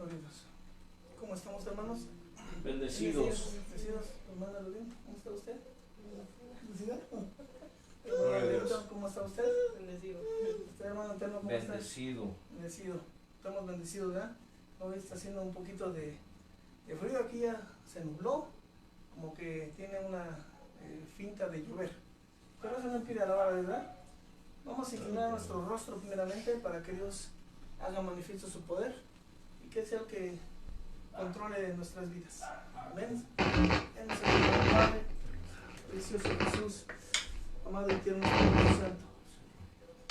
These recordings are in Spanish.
Gloria a Dios. ¿Cómo estamos, hermanos? Bendecidos. Bendecidos, hermana Lulín. ¿Cómo está usted? ¿Bendecida? Gloria a Dios. ¿Cómo está usted? Bendecido. ¿Usted, hermano Antonio, cómo está? Bendecido. Bendecido. Estamos bendecidos, ¿verdad? Hoy está haciendo un poquito de frío, aquí ya se nubló, como que tiene una finta de llover. Pero eso no impide alabar, ¿verdad? Vamos a inclinar nuestro rostro primeramente para que Dios haga manifiesto su poder y que sea el que controle nuestras vidas. Amén. En el Señor, Padre, precioso Jesús, amado y tierno Espíritu Santo.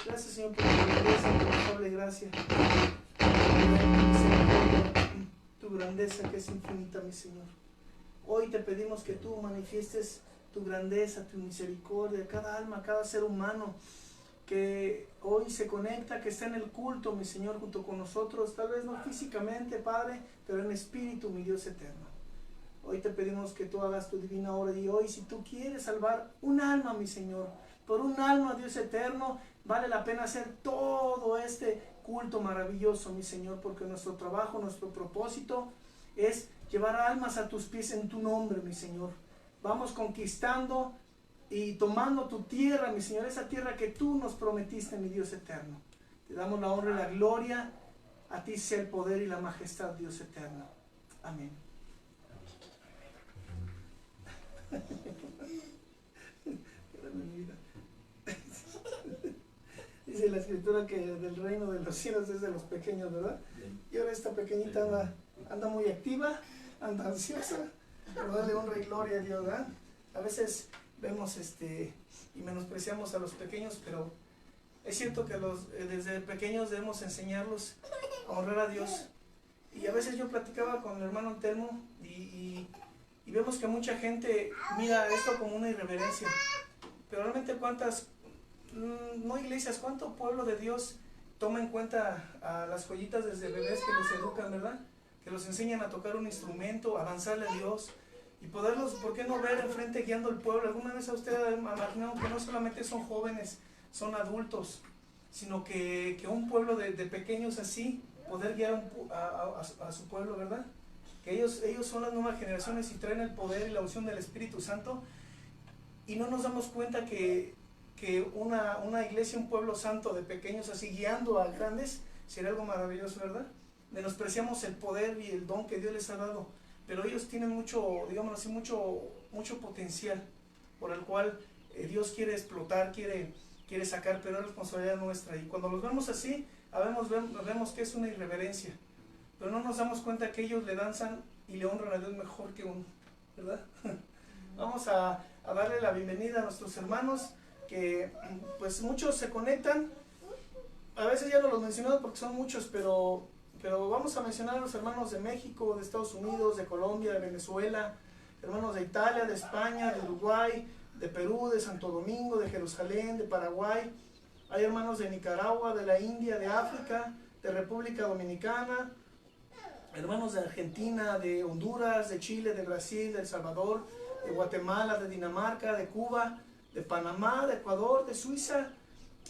Gracias, Señor, por tu grandeza, por tu amable gracia, tu grandeza que es infinita, mi Señor. Hoy te pedimos que tú manifiestes tu grandeza, tu misericordia, cada alma, cada ser humano que hoy se conecta, que está en el culto, mi Señor, junto con nosotros, tal vez no físicamente, Padre, pero en espíritu, mi Dios eterno. Hoy te pedimos que tú hagas tu divina obra y hoy, si tú quieres salvar un alma, mi Señor, por un alma, Dios eterno, vale la pena hacer todo este culto maravilloso, mi Señor, porque nuestro trabajo, nuestro propósito es llevar almas a tus pies en tu nombre, mi Señor. Vamos conquistando y tomando tu tierra, mi Señor, esa tierra que tú nos prometiste, mi Dios eterno. Te damos la honra y la gloria, a ti sea el poder y la majestad, Dios eterno. Amén. Dice la escritura que del reino de los cielos es de los pequeños, ¿verdad? Y ahora esta pequeñita anda muy activa, anda ansiosa, pero darle honra y gloria a Dios, ¿verdad? A veces vemos y menospreciamos a los pequeños, pero es cierto que desde pequeños debemos enseñarlos a honrar a Dios. Y a veces yo platicaba con mi hermano Antelmo y vemos que mucha gente mira esto como una irreverencia, pero realmente no iglesias, cuánto pueblo de Dios toma en cuenta a las joyitas desde bebés que los educan, ¿verdad? Que los enseñan a tocar un instrumento, a avanzarle a Dios y poderlos, ¿por qué no ver enfrente guiando al pueblo? ¿Alguna vez a usted ha imaginado que no solamente son jóvenes, son adultos, sino que un pueblo de pequeños así, poder guiar a su pueblo, ¿verdad? Que ellos son las nuevas generaciones y traen el poder y la unción del Espíritu Santo y no nos damos cuenta que una iglesia, un pueblo santo de pequeños así guiando a grandes, sería algo maravilloso, ¿verdad? Menospreciamos el poder y el don que Dios les ha dado, pero ellos tienen mucho, digámoslo así, mucho potencial por el cual Dios quiere explotar, quiere sacar, pero es responsabilidad nuestra. Y cuando los vemos así, vemos que es una irreverencia, pero no nos damos cuenta que ellos le danzan y le honran a Dios mejor que uno, ¿verdad? Vamos a darle la bienvenida a nuestros hermanos, que pues muchos se conectan, a veces ya no los mencionamos porque son muchos, pero vamos a mencionar a los hermanos de México, de Estados Unidos, de Colombia, de Venezuela, hermanos de Italia, de España, de Uruguay, de Perú, de Santo Domingo, de Jerusalén, de Paraguay. Hay hermanos de Nicaragua, de la India, de África, de República Dominicana, hermanos de Argentina, de Honduras, de Chile, de Brasil, de El Salvador, de Guatemala, de Dinamarca, de Cuba, de Panamá, de Ecuador, de Suiza,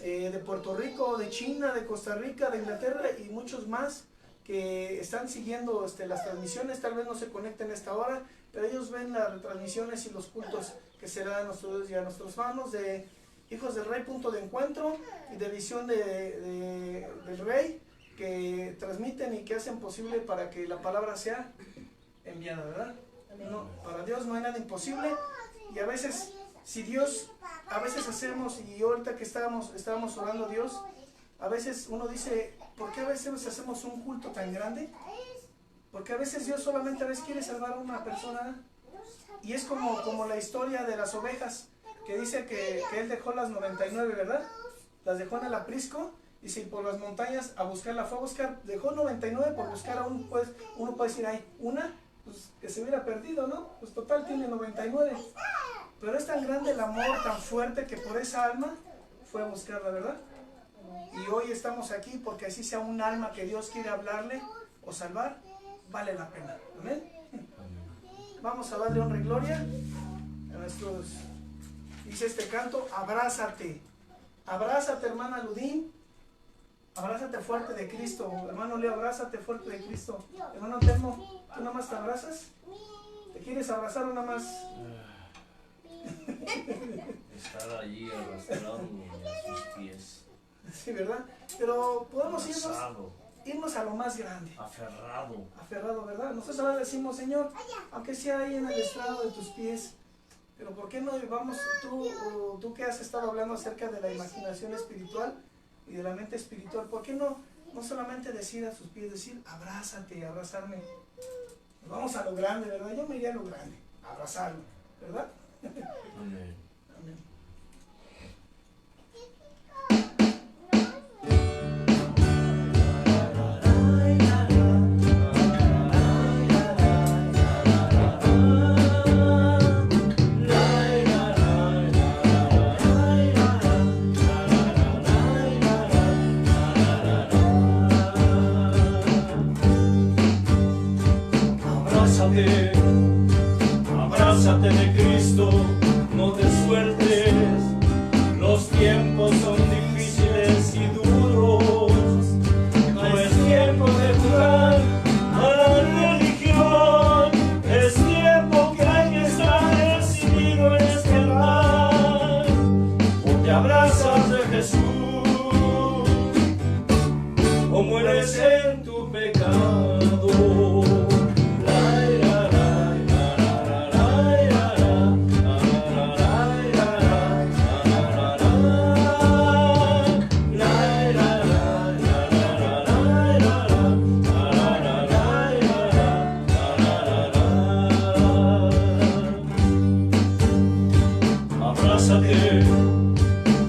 de Puerto Rico, de China, de Costa Rica, de Inglaterra y muchos más que están siguiendo las transmisiones. Tal vez no se conecten a esta hora, pero ellos ven las retransmisiones y los cultos que se dan a nosotros y a nuestros hermanos de Hijos del Rey, Punto de Encuentro, y de Visión del Rey, que transmiten y que hacen posible para que la palabra sea enviada, ¿verdad? No, para Dios no hay nada imposible, y a veces, si Dios, a veces hacemos, y ahorita que estábamos orando a Dios, a veces uno dice, ¿por qué a veces hacemos un culto tan grande? Porque a veces Dios solamente a veces quiere salvar a una persona, y es como la historia de las ovejas, que dice que Él dejó las 99, ¿verdad? Las dejó en el aprisco, y si por las montañas a buscarla fue a buscar, dejó 99 por buscar a uno, pues uno puede decir, hay una, pues que se hubiera perdido, ¿no? Pues total tiene 99. Pero es tan grande el amor, tan fuerte, que por esa alma fue a buscarla, ¿verdad? Y hoy estamos aquí porque así sea un alma que Dios quiere hablarle o salvar, vale la pena. ¿Amén? Vamos a darle honra y gloria a nuestros... Dice este canto, abrázate. Abrázate, hermana Ludín. Abrázate fuerte de Cristo. Hermano Leo, abrázate fuerte de Cristo. Hermano Telmo, ¿tú nada más te abrazas? ¿Te quieres abrazar o nada más? Estar allí arrastrándome a sus pies. Sí, ¿verdad? Pero podemos Abrazado, irnos a lo más grande. aferrado, ¿verdad? Nosotros ahora decimos, Señor, aunque sea ahí en el estrado de tus pies, pero ¿por qué no vamos, tú que has estado hablando acerca de la imaginación espiritual y de la mente espiritual, ¿por qué no solamente decir a sus pies, decir, abrázate, abrazarme? Vamos a lo grande, ¿verdad? Yo me iría a lo grande, a abrazarlo, ¿verdad? amén. Amén. Abrázate de Cristo, no te sueltes, los tiempos son difíciles y duros, no es tiempo de jugar a la religión, es tiempo que hay que estar decidido en este lugar, o te abrazas de Jesús, o mueres en tu pecado.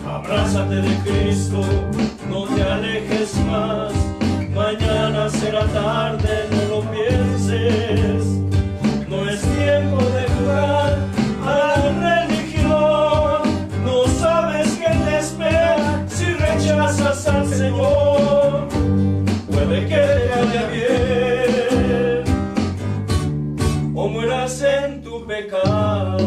Abrázate de Cristo, no te alejes más, mañana será tarde, no lo pienses, no es tiempo de jugar a la religión, no sabes qué te espera si rechazas al Señor, puede que te vaya bien, o mueras en tu pecado.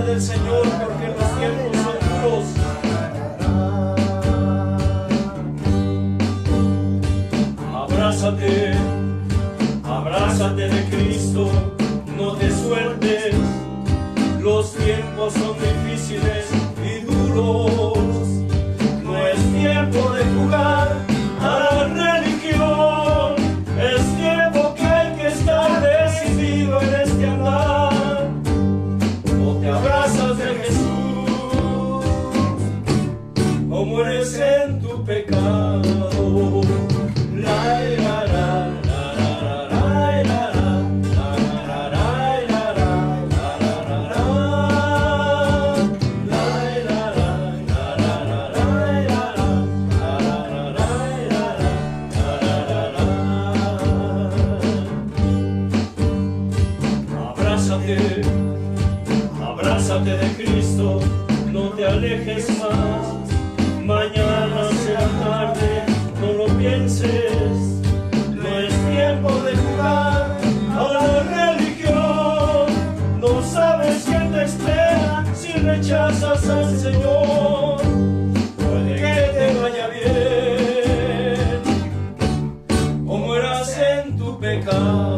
Del Señor, porque los tiempos son duros. Abrázate, abrázate de Cristo, no te sueltes, los tiempos son difíciles y duros, no es tiempo de jugar a la religión, es tiempo que hay que estar decidido en este andar. Te abrazas de Jesús, o mueres en tu pecado. Abrázate. Abrázate de Cristo, no te alejes más, mañana será tarde, no lo pienses, no es tiempo de jugar a la religión, no sabes qué te espera si rechazas al Señor, puede que te vaya bien, o mueras en tu pecado.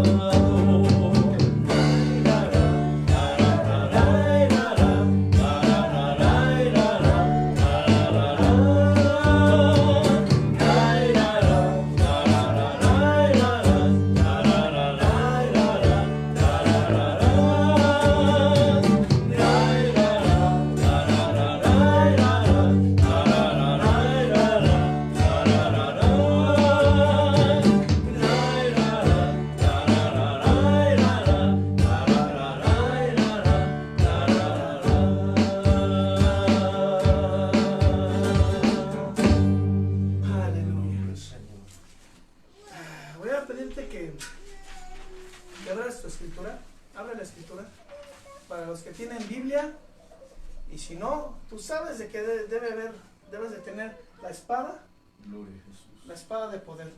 Si no, tú sabes de que debes de tener la espada, Gloria a Jesús. la espada de poder.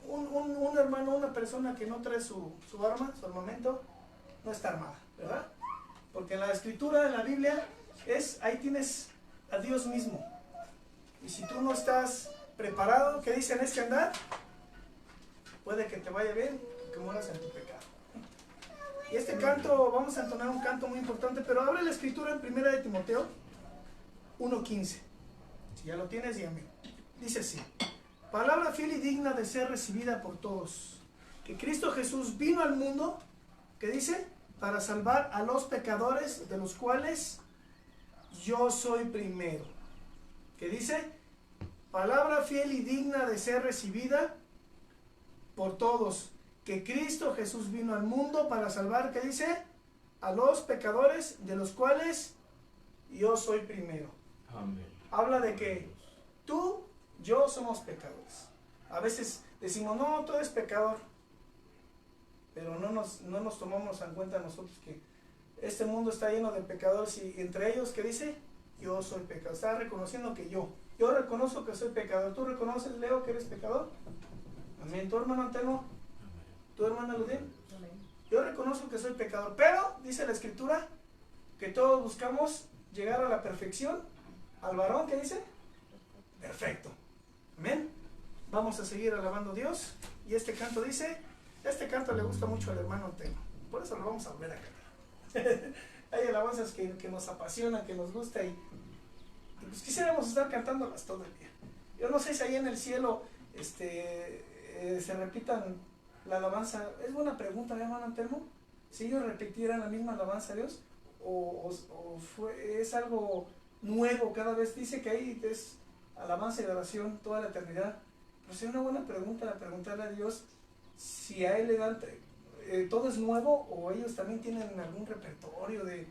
un hermano, una persona que no trae su arma, su armamento, no está armada, ¿verdad? Porque en la escritura, en la Biblia, ahí tienes a Dios mismo. Y si tú no estás preparado, ¿qué dice en este andar? Puede que te vaya bien, que mueras en tu pecado. Y este canto, vamos a entonar un canto muy importante, pero abre la escritura en 1 de Timoteo 1:15. Si ya lo tienes, dígame. Dice así: palabra fiel y digna de ser recibida por todos, que Cristo Jesús vino al mundo, ¿qué dice? Para salvar a los pecadores, de los cuales yo soy primero. ¿Qué dice? Palabra fiel y digna de ser recibida por todos, que Cristo Jesús vino al mundo para salvar, ¿qué dice? A los pecadores, de los cuales yo soy primero. Amén. Habla de que tú, yo somos pecadores. A veces decimos, no, tú eres pecador, pero no nos tomamos en cuenta nosotros que este mundo está lleno de pecadores, y entre ellos, ¿qué dice? Yo soy pecador. Está reconociendo que yo reconozco que soy pecador. ¿Tú reconoces, Leo, que eres pecador? Amén. ¿Tu hermano Anteno? ¿Tu hermana Ludín? Yo reconozco que soy pecador, pero dice la escritura que todos buscamos llegar a la perfección, al varón, ¿qué dice? Perfecto. Amén. Vamos a seguir alabando a Dios. Y este canto dice, este canto le gusta mucho al hermano Anteno, por eso lo vamos a volver a cantar. Hay alabanzas que nos apasionan, que nos gusta, y pues quisiéramos estar cantándolas todo el día. Yo no sé si ahí en el cielo se repitan la alabanza. Es buena pregunta, hermano Antelmo, si ellos repitieran la misma alabanza a Dios, o es algo nuevo cada vez. Dice que ahí es alabanza y oración toda la eternidad. Pues es una buena pregunta preguntarle a Dios si a él le dan todo es nuevo, o ellos también tienen algún repertorio de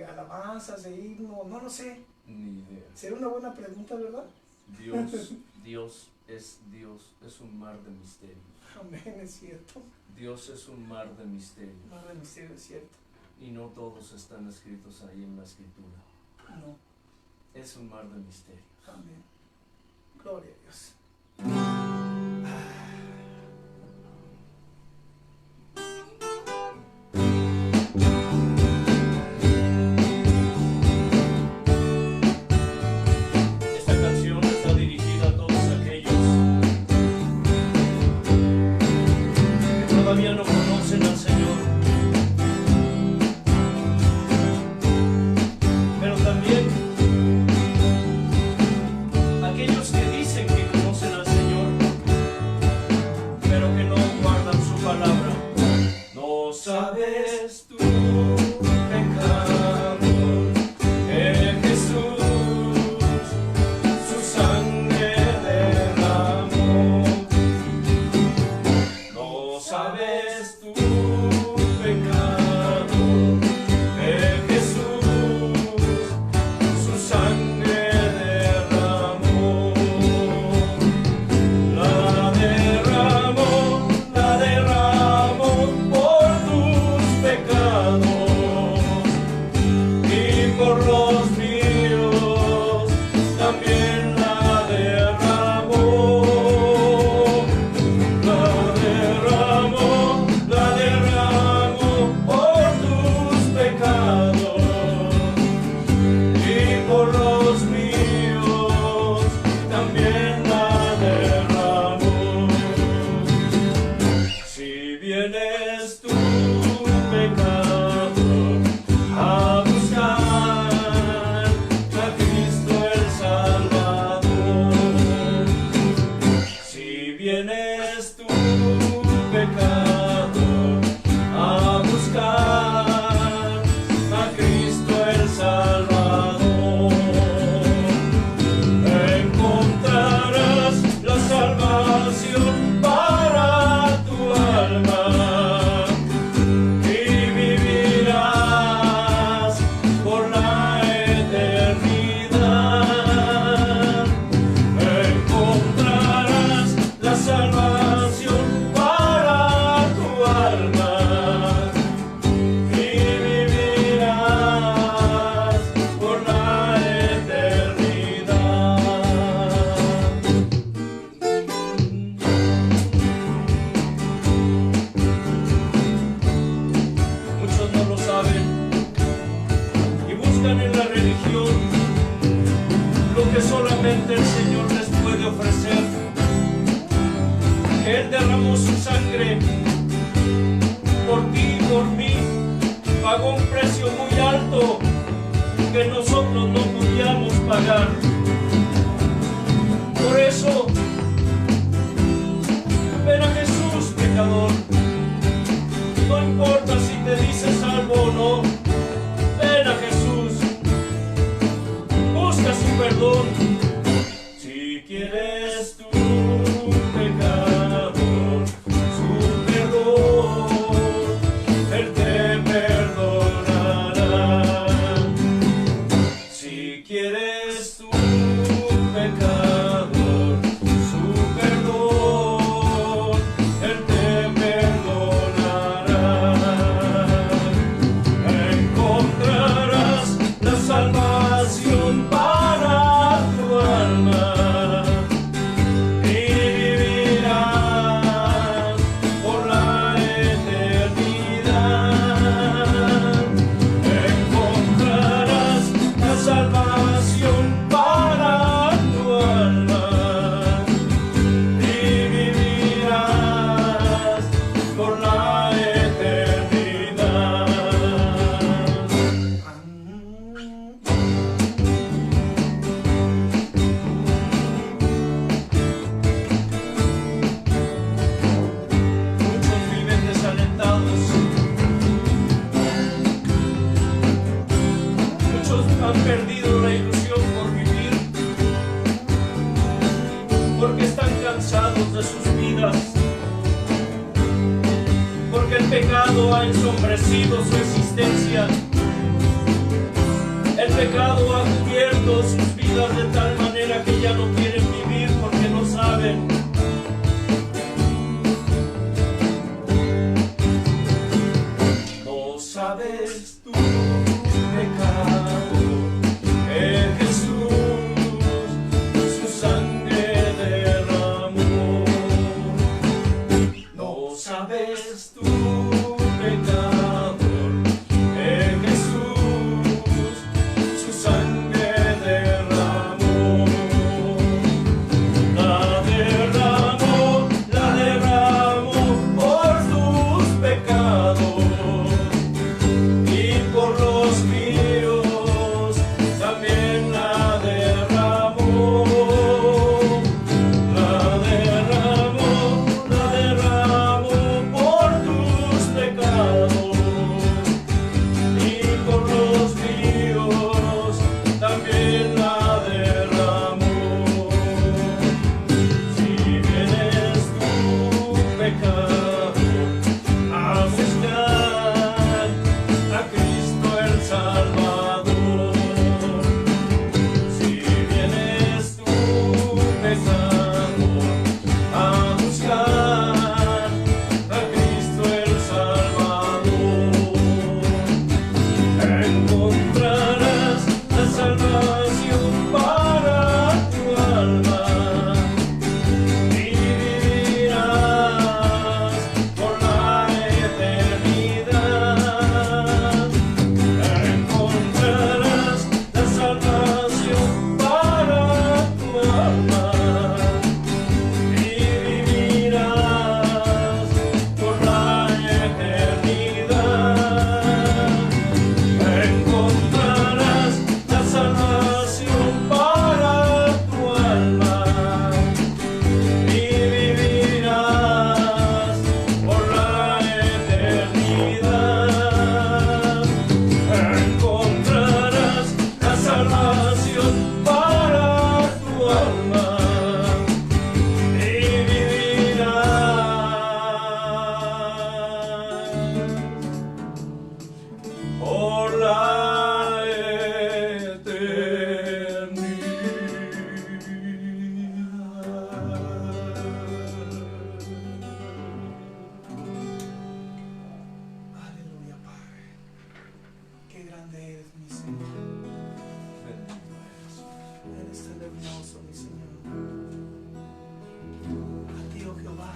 alabanzas, de himno, no lo sé. Ni idea. Sería una buena pregunta, ¿verdad? Dios es un mar de misterios. Amén, es cierto. Dios es un mar de misterios. Mar de misterio, es cierto. Y no todos están escritos ahí en la escritura. No. Es un mar de misterios. Amén. Gloria a Dios. Esta canción está dirigida a todos aquellos que todavía no conocen al Señor, pero también aquellos que dicen que conocen al Señor, pero que no guardan su palabra. No sabes tu pecado, que Jesús su sangre derramó. No sabes tu pecado, que Jesús su sangre derramó. La derramó por tus pecados y por los míos también la derramó. La derramó por tus pecados y por los míos también la derramó. Si vienes tu pecado a buscar a Cristo el Salvador, si vienes tu pecado a buscar a Cristo el Salvador, encontrarás la salvación para tu alma y vivirás por la eternidad. Encontrarás la salvación para tu alma y vivirás por la eternidad. religión, lo que solamente el Señor les puede ofrecer. Él derramó su sangre por ti y por mí, pagó un precio muy alto que nosotros no podíamos pagar. Por eso, ven a Jesús, pecador. No importa si te dices salvo o no, ven a Jesús, busca su perdón. Si quieres tu pecador, su perdón, Él te perdonará. Si quieres tu pecador, su perdón, Él te perdonará. Encontrarás la salvación para tu alma y vivirás por la eternidad. Encontrarás la salvación para tu alma y vivirás por la eternidad. Muchos viven desalentados, muchos han perdido la ilusión por vivir, porque están cansados de sus vidas, porque el pecado ha ensombrecido su existencia. El pecado ha cubierto sus vidas de tal manera que ya no quieren vivir porque no saben. No sabes tu pecado, que Jesús su sangre derramó. No sabes tu pecado, que Jesús su sangre derramó. La derramó por tus pecados y por los míos también la derramó. La derramó por tus pecados y por los míos también la derramó. Si vienes tu pecado a buscar a Cristo el Salvador, si vienes tu pecado a buscar a Cristo el Salvador, encontrarás la salvación para tu alma y vivirás por la eternidad. Encontrarás la salvación para tu alma y vivirás por la eternidad. Encontrarás la salvación para tu alma y vivirás por la eternidad. Encontrarás la salvación para tu alma y vivirás por la eternidad. Aleluya, Padre. Qué grande eres, mi Señor. Eres tan hermoso, mi Señor. A ti, oh Jehová.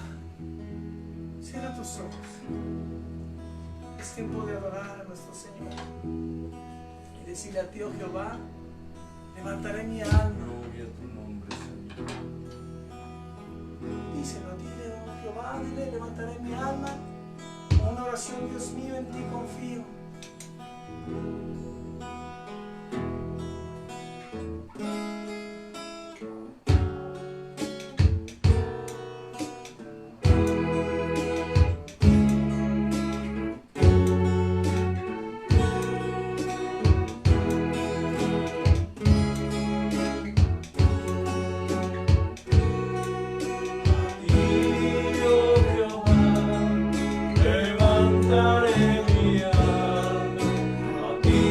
Cierra tus ojos. Es tiempo de adorar a nuestro Señor y Decirle a ti, oh Jehová, levantaré mi alma. Gloria a tu nombre, Señor. Díselo, dile, oh Jehová, dile, levantaré mi alma. Una oración, Dios mío, en ti confío. Levantaré mi alma a ti.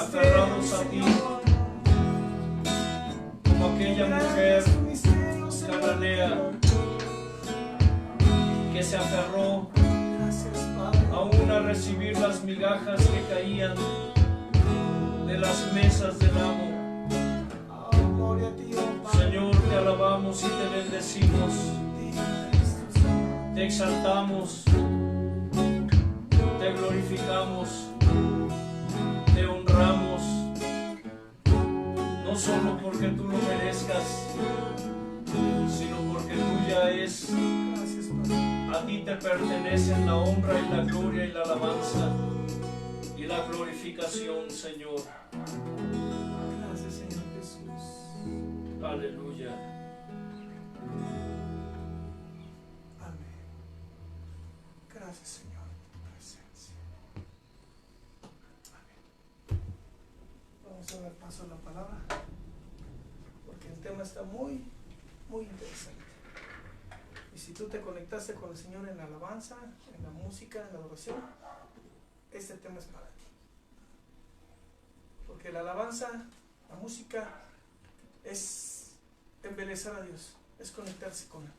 aferrados a ti, como aquella mujer cananea que se aferró aún a recibir las migajas que caían de las mesas del amo. Señor, te alabamos y te bendecimos, te exaltamos, te glorificamos, te honramos, no solo porque tú lo merezcas, sino porque tuya es. A ti te pertenecen la honra y la gloria y la alabanza y la glorificación, Señor. Gracias, Señor Jesús. Aleluya. Amén. Gracias, Señor, por tu presencia. Amén. Vamos a dar paso a la palabra, porque el tema está muy, muy interesante. Y si tú te conectaste con el Señor en la alabanza, en la música, en la adoración, este tema es para ti. Porque la alabanza, la música, es embelezar a Dios, es conectarse con Él.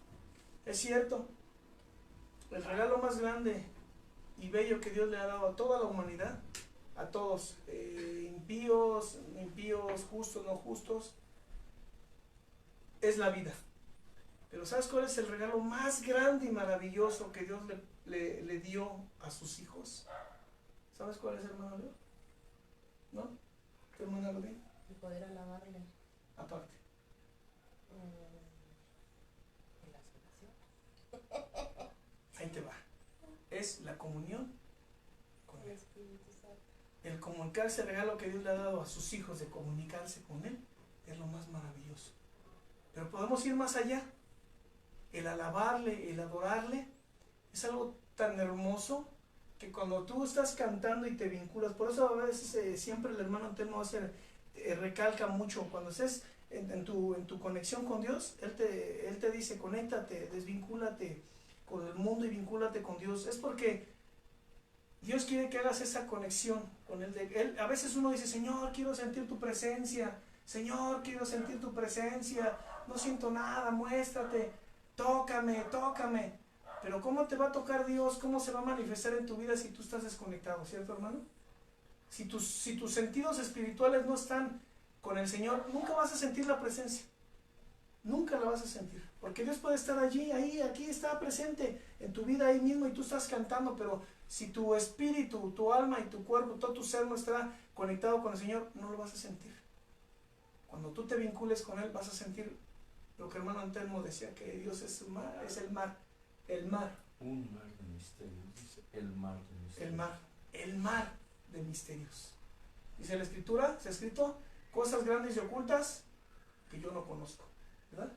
Es cierto, el regalo más grande y bello que Dios le ha dado a toda la humanidad, a todos, impíos, justos, no justos, es la vida. Pero ¿sabes cuál es el regalo más grande y maravilloso que Dios le dio a sus hijos? ¿Sabes cuál es, hermano Leo? ¿No? ¿Tu hermana lo ve? Y poder alabarle. Aparte. En las oraciones. Ahí te va. Es la comunión con Él. El comunicarse, el regalo que Dios le ha dado a sus hijos de comunicarse con Él, es lo más maravilloso. Pero podemos ir más allá. El alabarle, el adorarle, es algo tan hermoso que cuando tú estás cantando y te vinculas, por eso a veces siempre el hermano Antelmo recalca mucho, cuando estés en tu conexión con Dios, él te dice, conéctate, desvincúlate con el mundo y vincúlate con Dios. Es porque Dios quiere que hagas esa conexión con Él. A veces uno dice, Señor, quiero sentir tu presencia, Señor, quiero sentir tu presencia, no siento nada, muéstrate, tócame. Pero ¿cómo te va a tocar Dios? ¿Cómo se va a manifestar en tu vida si tú estás desconectado? ¿Cierto, hermano? Si tus sentidos espirituales no están con el Señor, nunca vas a sentir la presencia. Nunca la vas a sentir. Porque Dios puede estar allí, ahí, aquí está presente en tu vida ahí mismo y tú estás cantando, pero si tu espíritu, tu alma y tu cuerpo, todo tu ser no está conectado con el Señor, no lo vas a sentir. Cuando tú te vincules con Él, vas a sentir lo que el hermano Antelmo decía, que Dios es el mar. Un mar de misterios, dice, el mar de misterios. El mar de misterios. Dice la Escritura, se ha escrito, cosas grandes y ocultas que yo no conozco, ¿verdad?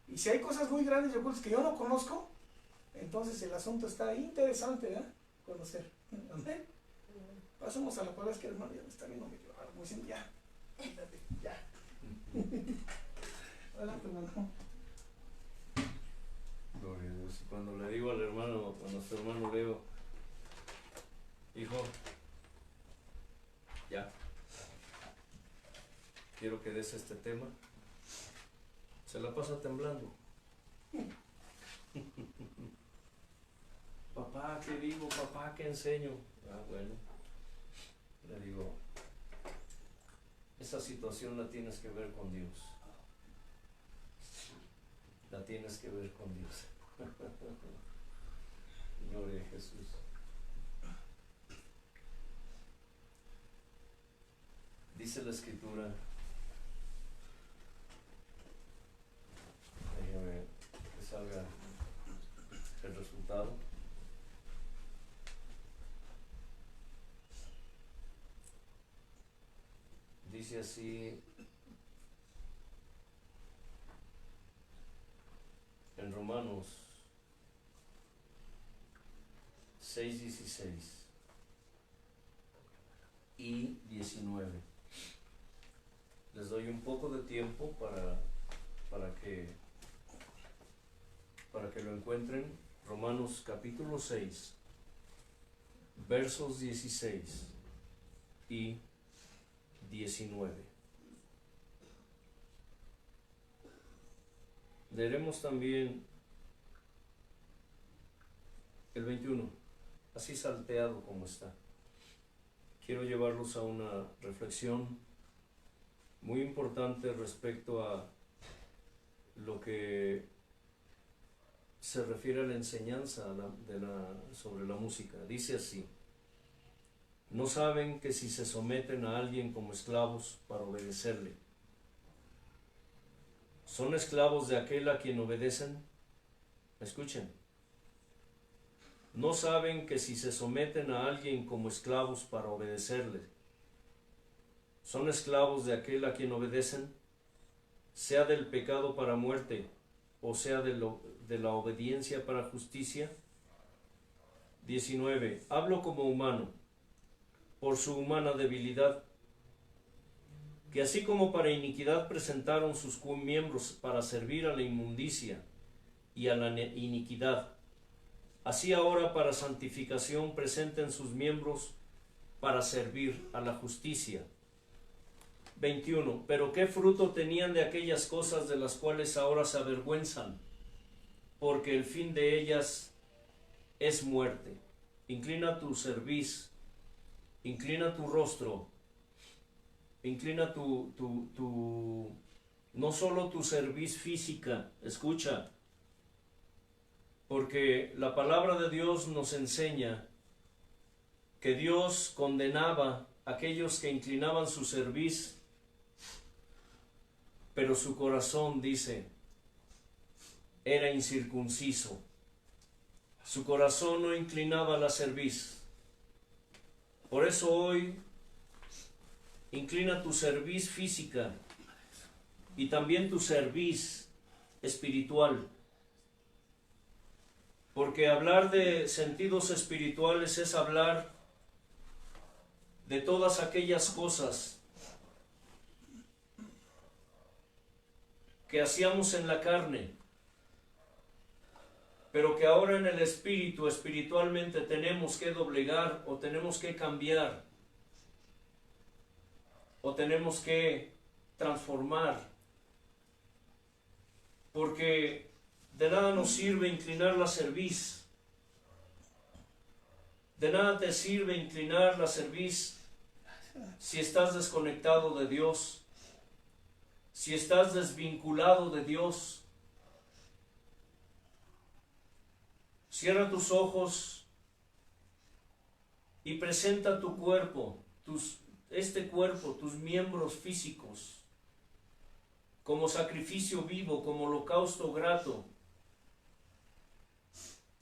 Y si hay cosas muy grandes y ocultas que yo no conozco, entonces el asunto está interesante, ¿verdad? Conocer. Amén. Pasamos a la palabra, es que el hermano ya me está viendo medio raro, como diciendo, ya, quítate, ya. Hola, hermano. Gloria a Dios. Cuando le digo al hermano, a nuestro hermano Leo, hijo, ya, quiero que des este tema, se la pasa temblando. Papá, ¿qué digo? Papá, ¿qué enseño? Ah, bueno, le digo, esa situación la tienes que ver con Dios. La tienes que ver con Dios. Gloria a Jesús. Dice la Escritura, déjame que salga el resultado. Dice así en Romanos 6:16 y 19. Les doy un poco de tiempo para que lo encuentren. Romanos capítulo 6, versos 16 y 19. Leeremos también el 21, así salteado como está. Quiero llevarlos a una reflexión muy importante respecto a lo que se refiere a la enseñanza sobre la música. Dice así: ¿no saben que si se someten a alguien como esclavos para obedecerle, son esclavos de aquel a quien obedecen? Escuchen. ¿No saben que si se someten a alguien como esclavos para obedecerle, son esclavos de aquel a quien obedecen, sea del pecado para muerte, o sea de la obediencia para justicia? 19. Hablo como humano, por su humana debilidad, que así como para iniquidad presentaron sus miembros para servir a la inmundicia y a la iniquidad, así ahora para santificación presenten sus miembros para servir a la justicia. 21. Pero ¿qué fruto tenían de aquellas cosas de las cuales ahora se avergüenzan? Porque el fin de ellas es muerte. Inclina tu cerviz, inclina tu rostro, inclina no solo tu cerviz física, escucha, porque la palabra de Dios nos enseña que Dios condenaba a aquellos que inclinaban su cerviz, pero su corazón, dice, era incircunciso. Su corazón no inclinaba la cerviz. Por eso hoy inclina tu cerviz física y también tu cerviz espiritual. Porque hablar de sentidos espirituales es hablar de todas aquellas cosas que hacíamos en la carne, pero que ahora en el espíritu, espiritualmente, tenemos que doblegar o tenemos que cambiar o tenemos que transformar, porque de nada nos sirve inclinar la cerviz, de nada te sirve inclinar la cerviz si estás desconectado de Dios, si estás desvinculado de Dios. Cierra tus ojos y presenta tu cuerpo, tus miembros físicos, como sacrificio vivo, como holocausto grato.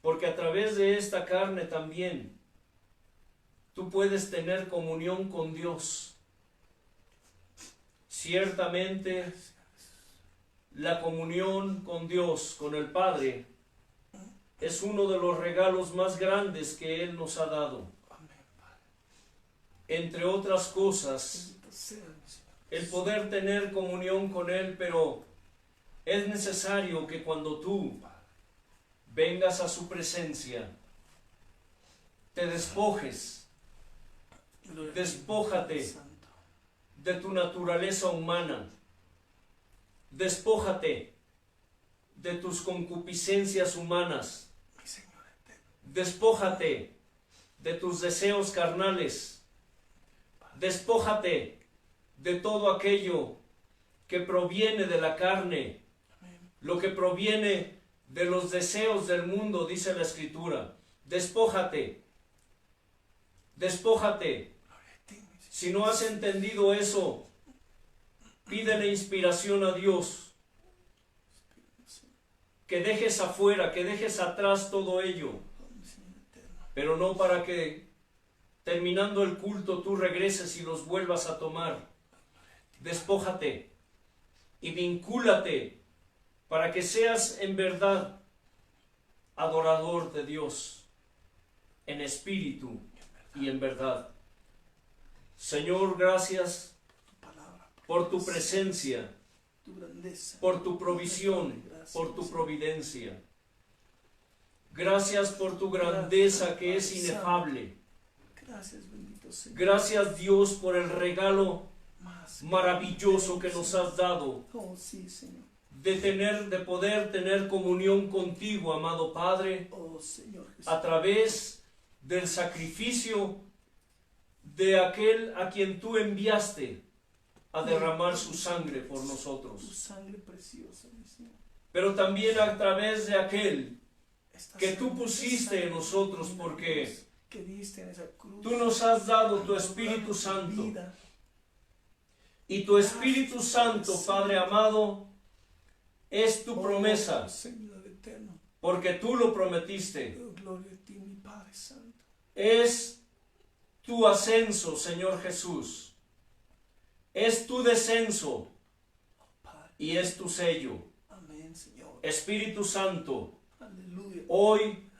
Porque a través de esta carne también tú puedes tener comunión con Dios. Ciertamente, la comunión con Dios, con el Padre, es uno de los regalos más grandes que Él nos ha dado. Entre otras cosas, el poder tener comunión con Él, pero es necesario que cuando tú vengas a su presencia, te despojes, despójate de tu naturaleza humana, despójate de tus concupiscencias humanas, despójate de tus deseos carnales, despójate de todo aquello que proviene de la carne, lo que proviene de los deseos del mundo, dice la Escritura. Despójate, despójate. Si no has entendido eso, pídele inspiración a Dios, que dejes afuera, que dejes atrás todo ello, pero no para que terminando el culto tú regreses y los vuelvas a tomar. Despójate y vincúlate para que seas en verdad adorador de Dios, en espíritu y en verdad. Señor, gracias por tu presencia, por tu provisión, por tu providencia. Gracias por tu grandeza que es inefable. Gracias, Dios, por el regalo maravilloso que nos has dado Oh, sí, Señor. de poder tener comunión contigo, amado Padre, Oh, Señor Jesús. a través del sacrificio de aquel a quien tú enviaste a derramar su sangre por Tu nosotros, sangre preciosa, mi Señor. pero también a través de aquel Esta que tú sangre, pusiste en sangre nosotros, divina, porque Dios, que diste en esa cruz. tú nos has dado tu Por Espíritu darnos Santo. vida. Y tu Espíritu Santo, Padre amado, es tu promesa, Oh, Señor eterno. porque tú lo prometiste. Oh, gloria a ti, mi Padre Santo. Es tu ascenso, Señor Jesús. Es tu descenso Oh, Padre. y es tu sello. Amén, Señor. Espíritu Santo, Aleluya. hoy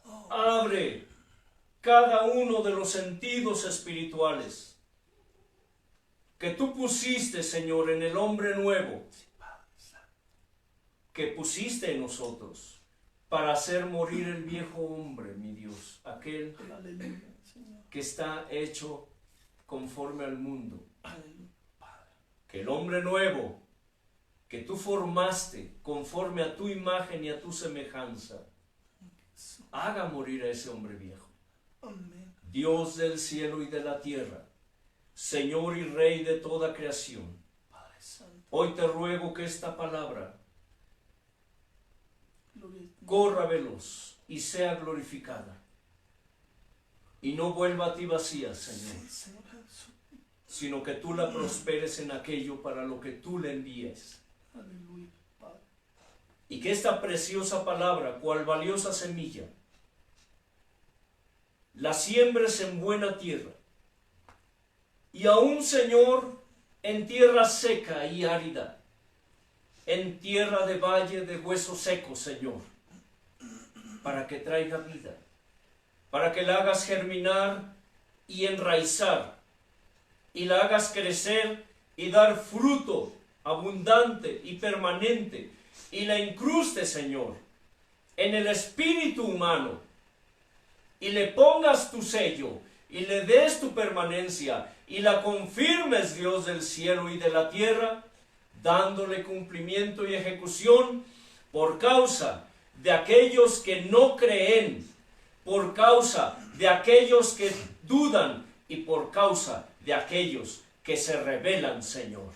Oh, abre cada uno de los sentidos espirituales que tú pusiste, Señor, en el hombre nuevo, Padre Santo. que pusiste en nosotros, para hacer morir el viejo hombre, mi Dios, aquel Aleluya, Señor. que está hecho conforme al mundo. Aleluya, Padre. Que el hombre nuevo que tú formaste conforme a tu imagen y a tu semejanza, Jesús. haga morir a ese hombre viejo. Amén. Dios del cielo y de la tierra, Señor y Rey de toda creación, Padre Santo. hoy te ruego que esta palabra Gloria a ti. corra veloz y sea glorificada, y no vuelva a ti vacía, Señor, Sí, Señor Jesús. sino que tú la prosperes en aquello para lo que tú le envíes. Aleluya, Padre. Y que esta preciosa palabra, cual valiosa semilla, la siembres en buena tierra. Y aún, Señor, en tierra seca y árida, en tierra de valle de huesos secos, Señor, para que traiga vida, para que la hagas germinar y enraizar, y la hagas crecer y dar fruto abundante y permanente, y la incruste, Señor, en el espíritu humano, y le pongas tu sello, y le des tu permanencia, y la confirmes, Dios del cielo y de la tierra, dándole cumplimiento y ejecución por causa de aquellos que no creen, por causa de aquellos que dudan, y por causa de aquellos que se rebelan, Señor.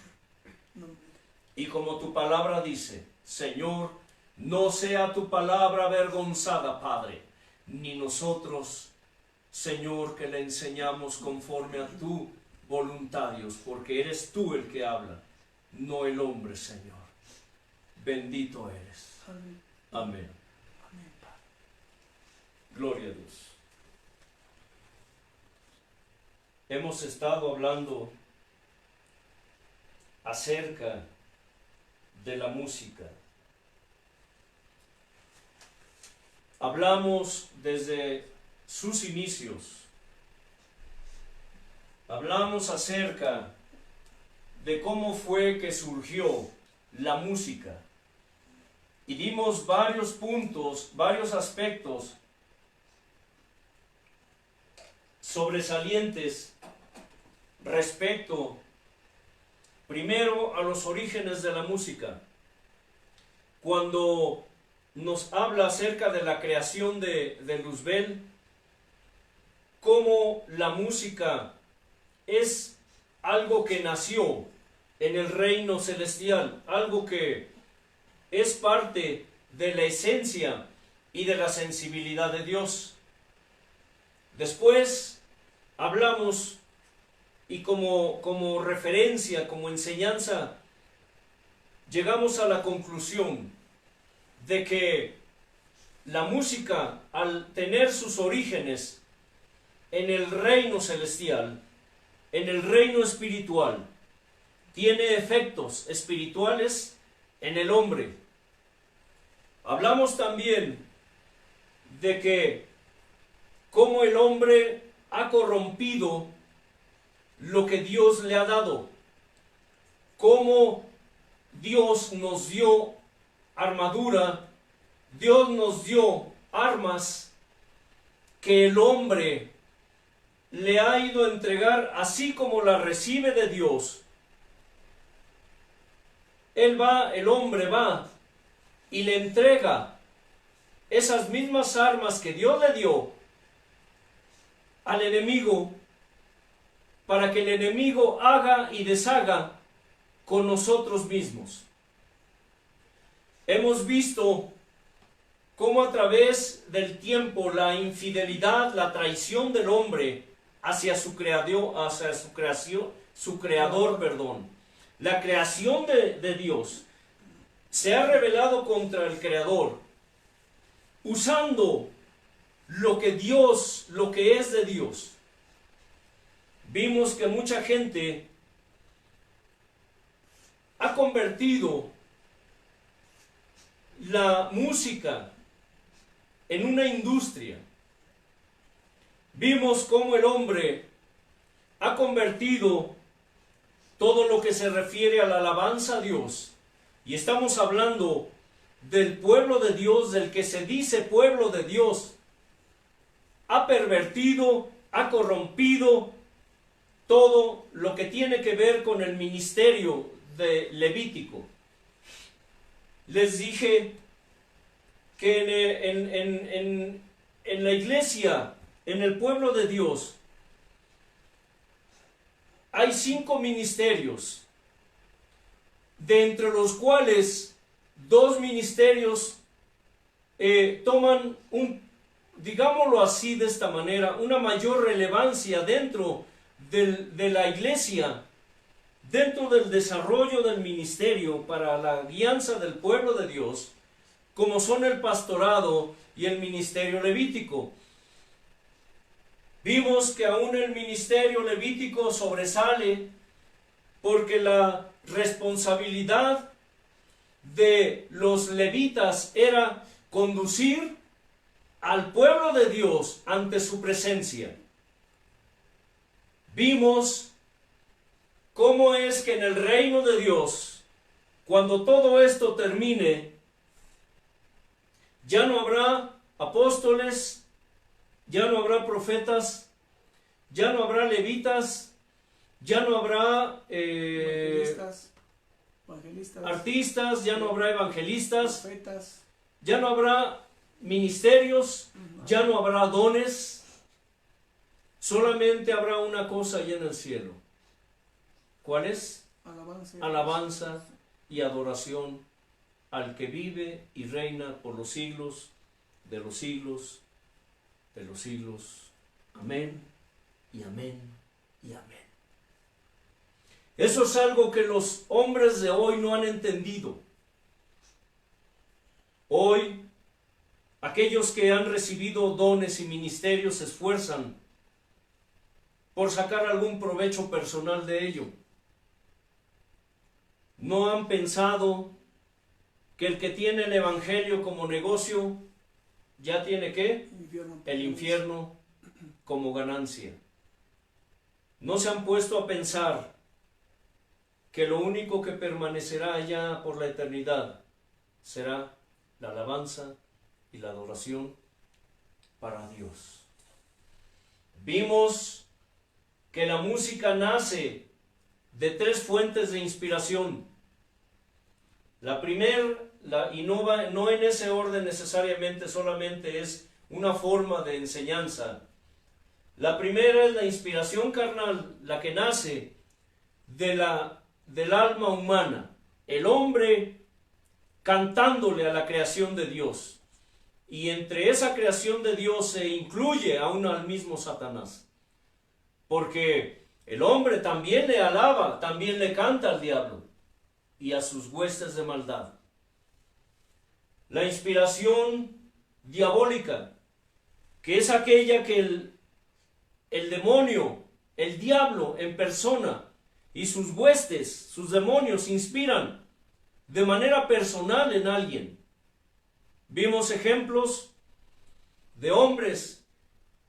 Y como tu palabra dice, Señor, no sea tu palabra avergonzada, Padre, ni nosotros, Señor, que le enseñamos conforme a tu voluntad, Dios, porque eres tú el que habla, no el hombre, Señor. Bendito eres. Aleluya. Amén. Amén, Padre. Gloria a Dios. Hemos estado hablando acerca de la música. Hablamos desde sus inicios. Hablamos acerca de cómo fue que surgió la música. Y dimos varios puntos, varios aspectos sobresalientes respecto, primero, a los orígenes de la música. Cuando nos habla acerca de la creación de Luzbel, cómo la música es algo que nació en el reino celestial, algo que es parte de la esencia y de la sensibilidad de Dios. Después hablamos, y como referencia, como enseñanza, llegamos a la conclusión de que la música, al tener sus orígenes en el reino celestial, en el reino espiritual, tiene efectos espirituales en el hombre. Hablamos también de que cómo el hombre ha corrompido lo que Dios le ha dado, cómo Dios nos dio armadura, Dios nos dio armas que el hombre le ha ido a entregar, así como la recibe de Dios, el hombre va y le entrega esas mismas armas que Dios le dio al enemigo, para que el enemigo haga y deshaga con nosotros mismos. Hemos visto cómo a través del tiempo la infidelidad, la traición del hombre hacia su creador, la creación de Dios, se ha rebelado contra el Creador, usando lo que es de Dios. Vimos que mucha gente ha convertido la música en una industria. Vimos cómo el hombre ha convertido todo lo que se refiere a la alabanza a Dios, y estamos hablando del pueblo de Dios, del que se dice pueblo de Dios, ha pervertido, ha corrompido todo lo que tiene que ver con el ministerio de Levítico. Les dije que en la iglesia, en el pueblo de Dios, hay 5 ministerios, de entre los cuales 2 ministerios toman digámoslo así, de esta manera, una mayor relevancia dentro de la iglesia, dentro del desarrollo del ministerio para la guianza del pueblo de Dios, como son el pastorado y el ministerio levítico. Vimos que aún el ministerio levítico sobresale porque la responsabilidad de los levitas era conducir al pueblo de Dios ante su presencia. Vimos cómo es que en el reino de Dios, cuando todo esto termine, ya no habrá apóstoles, ya no habrá profetas, ya no habrá levitas, ya no habrá evangelistas, artistas, ya no habrá evangelistas, profetas, ya no habrá ministerios, ya no habrá dones, solamente habrá una cosa allá en el cielo. ¿Cuál es? Alabanza y adoración al que vive y reina por los siglos de los siglos de los siglos. Amén y amén y amén. Eso es algo que los hombres de hoy no han entendido. Hoy, aquellos que han recibido dones y ministerios se esfuerzan por sacar algún provecho personal de ello. No han pensado que el que tiene el evangelio como negocio ya tiene ¿qué? El infierno como ganancia. No se han puesto a pensar que lo único que permanecerá allá por la eternidad será la alabanza y la adoración para Dios. Vimos que la música nace de 3 fuentes de inspiración. La primera, y no en ese orden necesariamente, solamente es una forma de enseñanza. La primera es la inspiración carnal, la que nace del alma humana, el hombre cantándole a la creación de Dios. Y entre esa creación de Dios se incluye aún al mismo Satanás. Porque el hombre también le alaba, también le canta al diablo y a sus huestes de maldad. La inspiración diabólica, que es aquella que el demonio, el diablo en persona y sus huestes, sus demonios inspiran de manera personal en alguien. Vimos ejemplos de hombres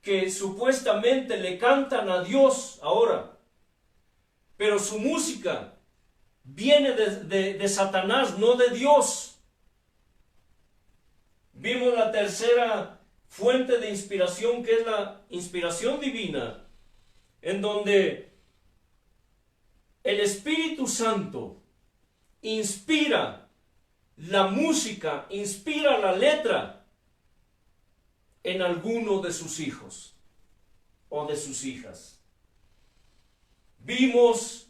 que supuestamente le cantan a Dios ahora, pero su música viene de Satanás, no de Dios. Vimos la tercera fuente de inspiración, que es la inspiración divina, en donde el Espíritu Santo inspira la música, inspira la letra en alguno de sus hijos o de sus hijas. Vimos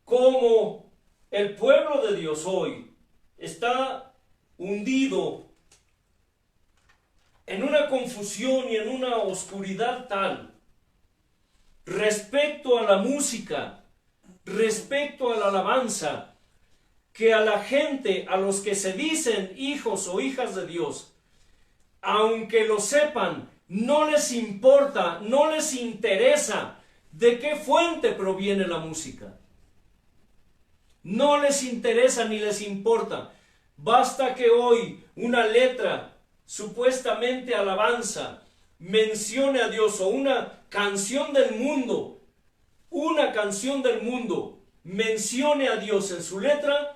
cómo el pueblo de Dios hoy está hundido en una confusión y en una oscuridad tal respecto a la música, respecto a la alabanza, que a la gente, a los que se dicen hijos o hijas de Dios, aunque lo sepan, no les importa, no les interesa de qué fuente proviene la música. No les interesa ni les importa. Basta que hoy una letra supuestamente alabanza mencione a Dios, o una canción del mundo mencione a Dios en su letra,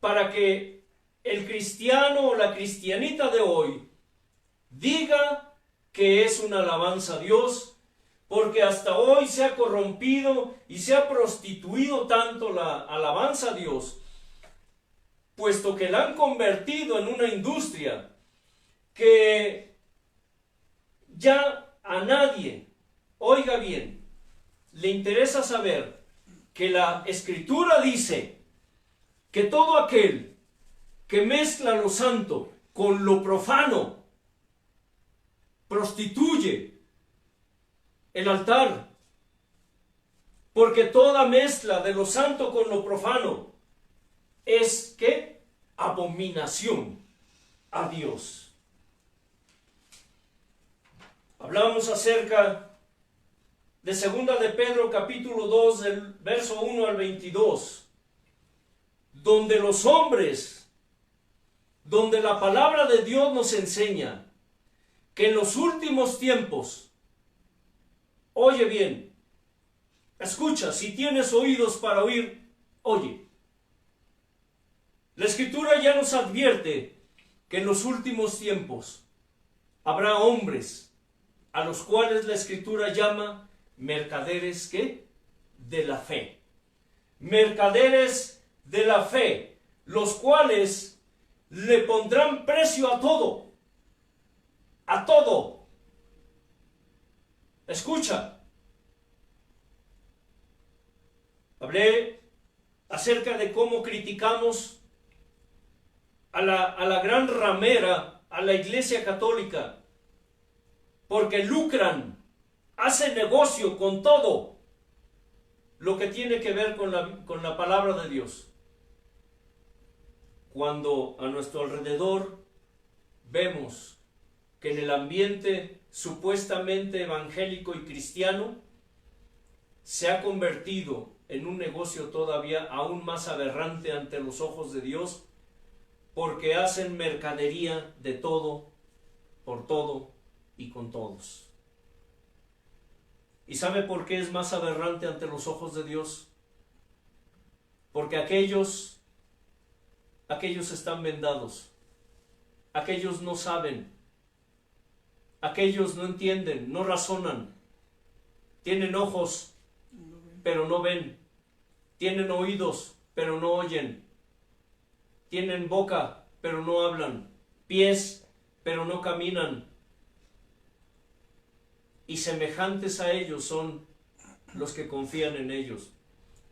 para que el cristiano o la cristianita de hoy diga que es una alabanza a Dios, porque hasta hoy se ha corrompido y se ha prostituido tanto la alabanza a Dios, puesto que la han convertido en una industria que ya a nadie, oiga bien, le interesa saber que la Escritura dice que todo aquel que mezcla lo santo con lo profano prostituye el altar, porque toda mezcla de lo santo con lo profano es ¿qué? Abominación a Dios. Hablamos acerca de 2 de Pedro capítulo 2 del verso 1 al 22, donde los hombres, donde la palabra de Dios nos enseña que en los últimos tiempos, oye bien, escucha, si tienes oídos para oír, oye. La Escritura ya nos advierte que en los últimos tiempos habrá hombres a los cuales la Escritura llama mercaderes, ¿qué? De la fe. Mercaderes de la fe, los cuales le pondrán precio a todo. A todo. Escucha. Hablé acerca de cómo criticamos a la gran ramera, a la Iglesia Católica, porque lucran, hacen negocio con todo lo que tiene que ver con la palabra de Dios. Cuando a nuestro alrededor vemos que en el ambiente supuestamente evangélico y cristiano se ha convertido en un negocio todavía aún más aberrante ante los ojos de Dios, porque hacen mercadería de todo, por todo y con todos. ¿Y sabe por qué es más aberrante ante los ojos de Dios? Porque aquellos están vendados, aquellos no saben, aquellos no entienden, no razonan, tienen ojos pero no ven, tienen oídos pero no oyen, tienen boca pero no hablan, pies pero no caminan. Y semejantes a ellos son los que confían en ellos.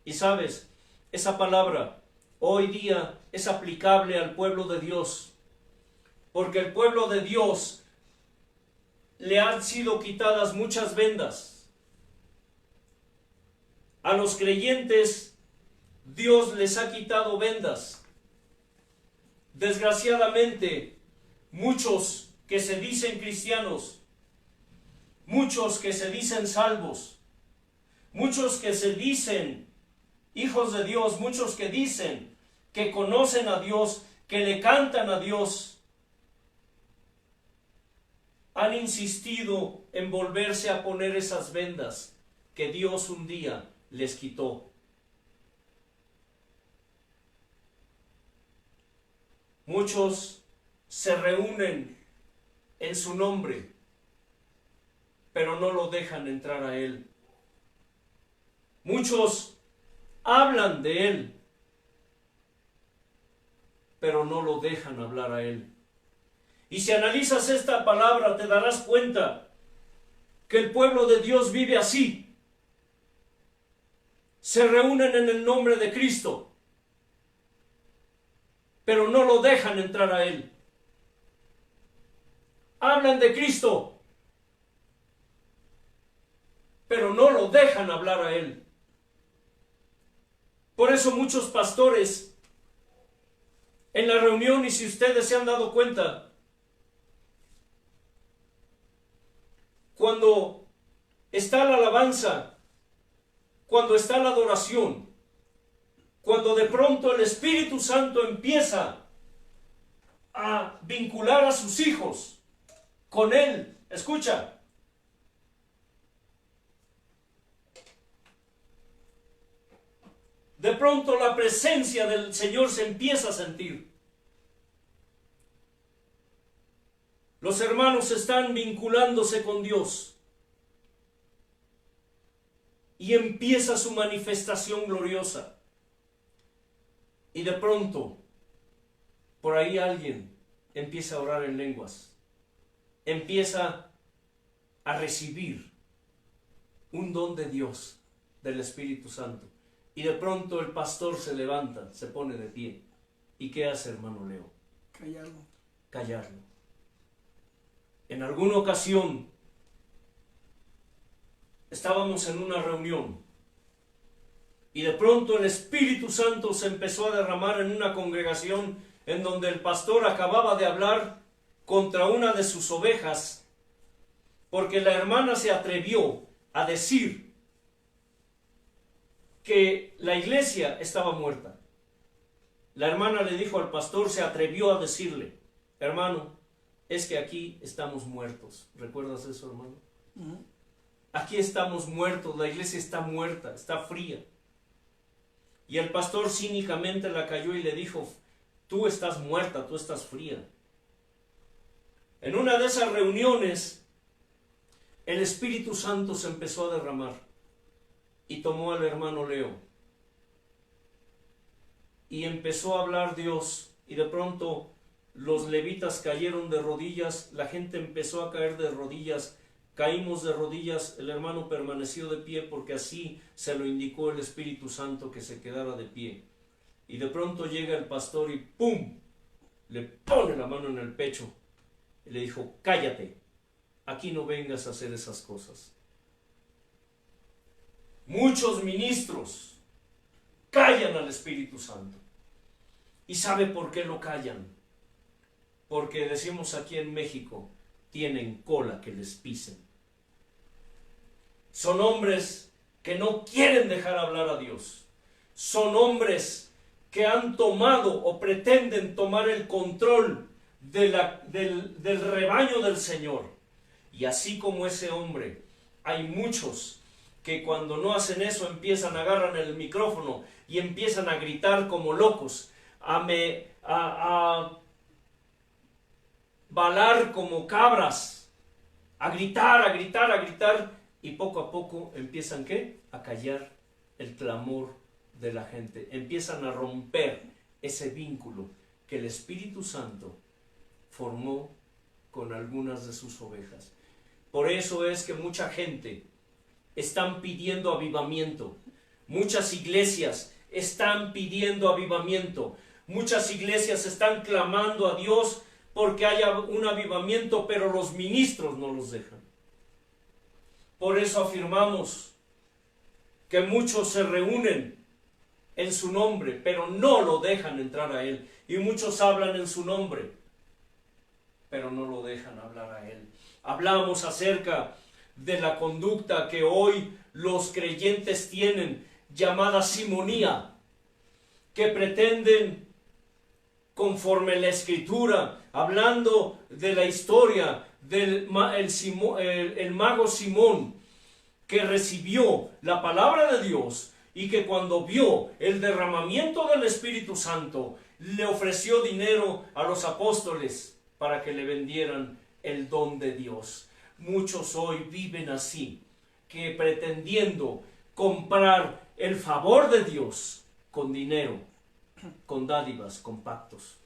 Y sabes, esa palabra hoy día es aplicable al pueblo de Dios, porque el pueblo de Dios le han sido quitadas muchas vendas. A los creyentes Dios les ha quitado vendas. Desgraciadamente, muchos que se dicen cristianos, muchos que se dicen salvos, muchos que se dicen hijos de Dios, muchos que dicen que conocen a Dios, que le cantan a Dios, han insistido en volverse a poner esas vendas que Dios un día les quitó. Muchos se reúnen en su nombre, pero no lo dejan entrar a Él. Muchos hablan de Él, pero no lo dejan hablar a él. Y si analizas esta palabra, te darás cuenta que el pueblo de Dios vive así. Se reúnen en el nombre de Cristo, pero no lo dejan entrar a él. Hablan de Cristo, pero no lo dejan hablar a él. Por eso muchos pastores en la reunión, y si ustedes se han dado cuenta, cuando está la alabanza, cuando está la adoración, cuando de pronto el Espíritu Santo empieza a vincular a sus hijos con Él, escucha, de pronto la presencia del Señor se empieza a sentir. Los hermanos están vinculándose con Dios y empieza su manifestación gloriosa. Y de pronto, por ahí alguien empieza a orar en lenguas, empieza a recibir un don de Dios, del Espíritu Santo. Y de pronto el pastor se levanta, se pone de pie. ¿Y qué hace, hermano Leo? Callarlo. Callarlo. En alguna ocasión estábamos en una reunión y de pronto el Espíritu Santo se empezó a derramar en una congregación en donde el pastor acababa de hablar contra una de sus ovejas, porque la hermana se atrevió a decir que la iglesia estaba muerta. La hermana le dijo al pastor, se atrevió a decirle, hermano, es que aquí estamos muertos. ¿Recuerdas eso, hermano? Aquí estamos muertos, la iglesia está muerta, está fría. Y el pastor cínicamente la cayó y le dijo, tú estás muerta, tú estás fría. En una de esas reuniones, el Espíritu Santo se empezó a derramar y tomó al hermano Leo. Y empezó a hablar Dios y de pronto los levitas cayeron de rodillas, la gente empezó a caer de rodillas, caímos de rodillas, el hermano permaneció de pie porque así se lo indicó el Espíritu Santo que se quedara de pie. Y de pronto llega el pastor y ¡pum! Le pone la mano en el pecho y le dijo, cállate, aquí no vengas a hacer esas cosas. Muchos ministros callan al Espíritu Santo. ¿Y sabe por qué lo callan? Porque decimos aquí en México, tienen cola que les pisen. Son hombres que no quieren dejar hablar a Dios. Son hombres que han tomado o pretenden tomar el control del rebaño del Señor. Y así como ese hombre, hay muchos que cuando no hacen eso empiezan, agarran el micrófono y empiezan a gritar como locos, a balar como cabras, a gritar, y poco a poco empiezan, ¿qué? A callar el clamor de la gente, empiezan a romper ese vínculo que el Espíritu Santo formó con algunas de sus ovejas. Por eso es que mucha gente están pidiendo avivamiento, muchas iglesias están pidiendo avivamiento, muchas iglesias están clamando a Dios porque haya un avivamiento, pero los ministros no los dejan. Por eso afirmamos que muchos se reúnen en su nombre, pero no lo dejan entrar a Él. Y muchos hablan en su nombre, pero no lo dejan hablar a Él. Hablamos acerca de la conducta que hoy los creyentes tienen, llamada simonía, que pretenden, conforme la Escritura, hablando de la historia del el mago Simón, que recibió la palabra de Dios y que cuando vio el derramamiento del Espíritu Santo, le ofreció dinero a los apóstoles para que le vendieran el don de Dios. Muchos hoy viven así, que pretendiendo comprar el favor de Dios con dinero, con dádivas, con pactos.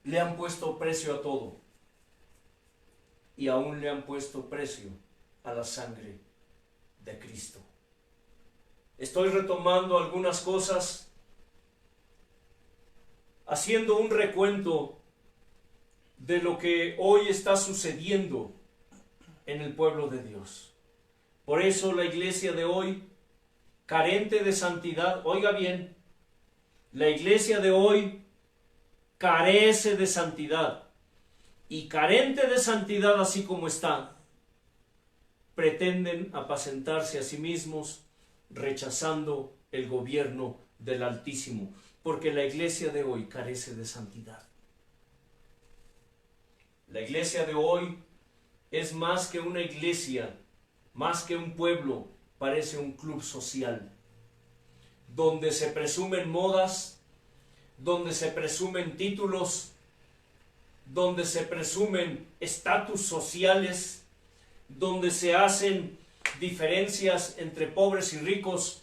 le han puesto precio a todo y aún le han puesto precio a la sangre de Cristo. Estoy retomando algunas cosas, haciendo un recuento de lo que hoy está sucediendo en el pueblo de Dios. Por eso la iglesia de hoy, carente de santidad, oiga bien, la iglesia de hoy carece de santidad, y carente de santidad así como está, pretenden apacentarse a sí mismos, rechazando el gobierno del Altísimo, porque la iglesia de hoy carece de santidad. La iglesia de hoy es más que una iglesia, más que un pueblo, parece un club social, donde se presumen modas, donde se presumen títulos, donde se presumen estatus sociales, donde se hacen diferencias entre pobres y ricos.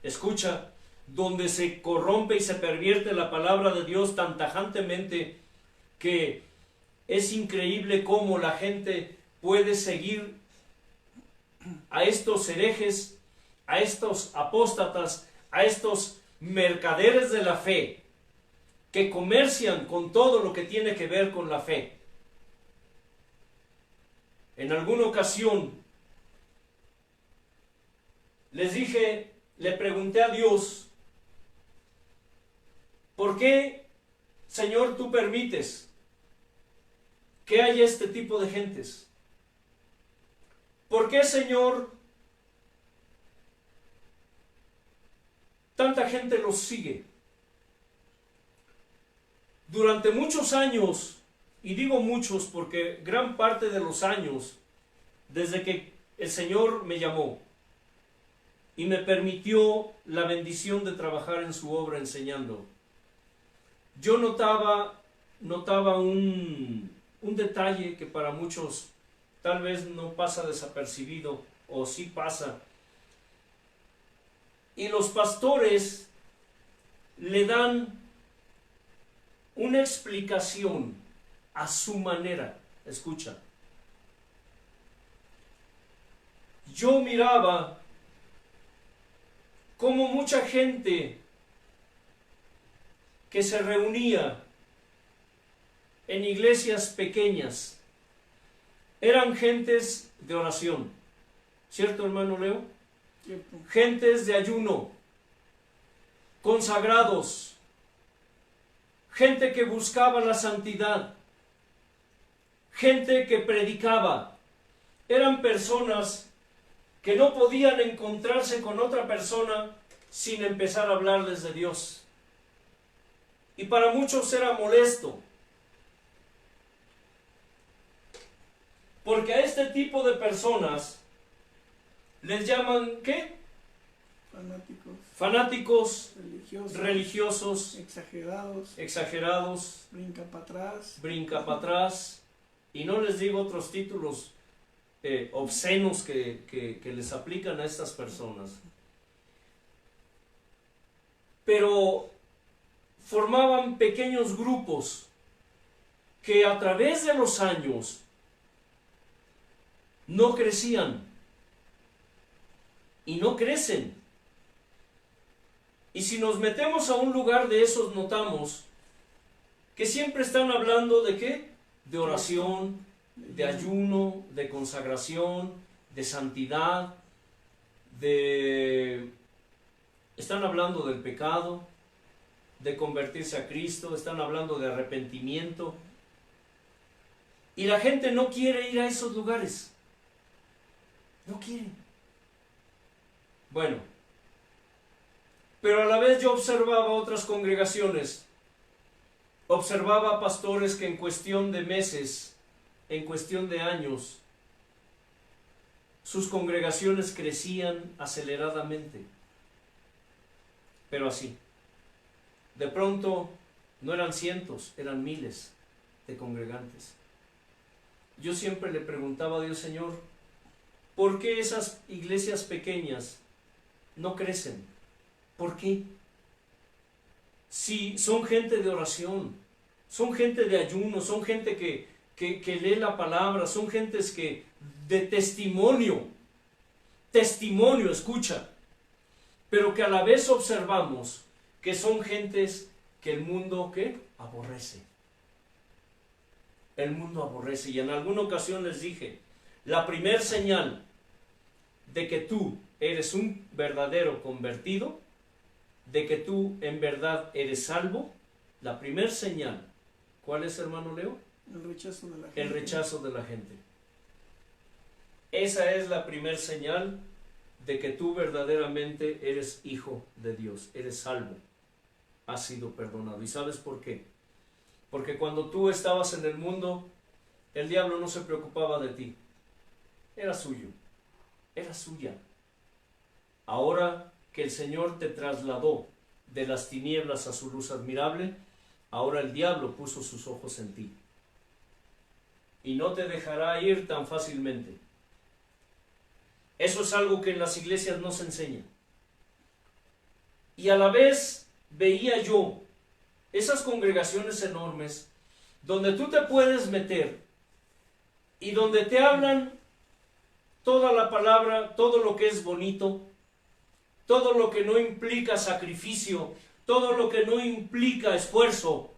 Escucha, donde se corrompe y se pervierte la palabra de Dios tan tajantemente que es increíble cómo la gente puede seguir a estos herejes, a estos apóstatas, a estos mercaderes de la fe, que comercian con todo lo que tiene que ver con la fe. En alguna ocasión les dije, le pregunté a Dios, ¿por qué, Señor, tú permites que haya este tipo de gentes? ¿Por qué, Señor, tanta gente los sigue? Durante muchos años, y digo muchos porque gran parte de los años, desde que el Señor me llamó y me permitió la bendición de trabajar en su obra enseñando, yo notaba un detalle que para muchos tal vez no pasa desapercibido, o sí pasa. Y los pastores le dan una explicación a su manera. Escucha. Yo miraba cómo mucha gente que se reunía en iglesias pequeñas eran gentes de oración. ¿Cierto, hermano Leo? Cierto. Gentes de ayuno, consagrados, gente que buscaba la santidad, gente que predicaba. Eran personas que no podían encontrarse con otra persona sin empezar a hablarles de Dios. Y para muchos era molesto, porque a este tipo de personas les llaman, ¿qué? Fanáticos. Fanáticos, Religiosos. religiosos, Exagerados. Brinca para atrás. y no les digo otros títulos obscenos que les aplican a estas personas. Pero formaban pequeños grupos que a través de los años no crecían y no crecen. Y si nos metemos a un lugar de esos, notamos que siempre están hablando de ¿qué? De oración, de ayuno, de consagración, de santidad, están hablando del pecado, de convertirse a Cristo, están hablando de arrepentimiento. Y la gente no quiere ir a esos lugares. No quiere. Bueno, pero a la vez yo observaba otras congregaciones, observaba pastores que en cuestión de meses, en cuestión de años, sus congregaciones crecían aceleradamente, pero así. De pronto no eran cientos, eran miles de congregantes. Yo siempre le preguntaba a Dios, Señor, ¿por qué esas iglesias pequeñas no crecen? ¿Por qué? Si son gente de oración, son gente de ayuno, son gente que lee la palabra, son gentes que de testimonio, escucha, pero que a la vez observamos que son gentes que el mundo, ¿qué? Aborrece. El mundo aborrece. Y en alguna ocasión les dije, la primer señal de que tú eres un verdadero convertido, de que tú en verdad eres salvo, la primer señal, ¿cuál es, hermano Leo? El rechazo de la gente. El rechazo de la gente. Esa es la primer señal de que tú verdaderamente eres hijo de Dios, eres salvo, has sido perdonado. ¿Y sabes por qué? Porque cuando tú estabas en el mundo, el diablo no se preocupaba de ti, era suyo, era suya. Ahora que el Señor te trasladó de las tinieblas a su luz admirable, ahora el diablo puso sus ojos en ti y no te dejará ir tan fácilmente. Eso es algo que en las iglesias no se enseña. Y a la vez veía yo esas congregaciones enormes donde tú te puedes meter y donde te hablan toda la palabra, todo lo que es bonito, todo lo que no implica sacrificio, todo lo que no implica esfuerzo.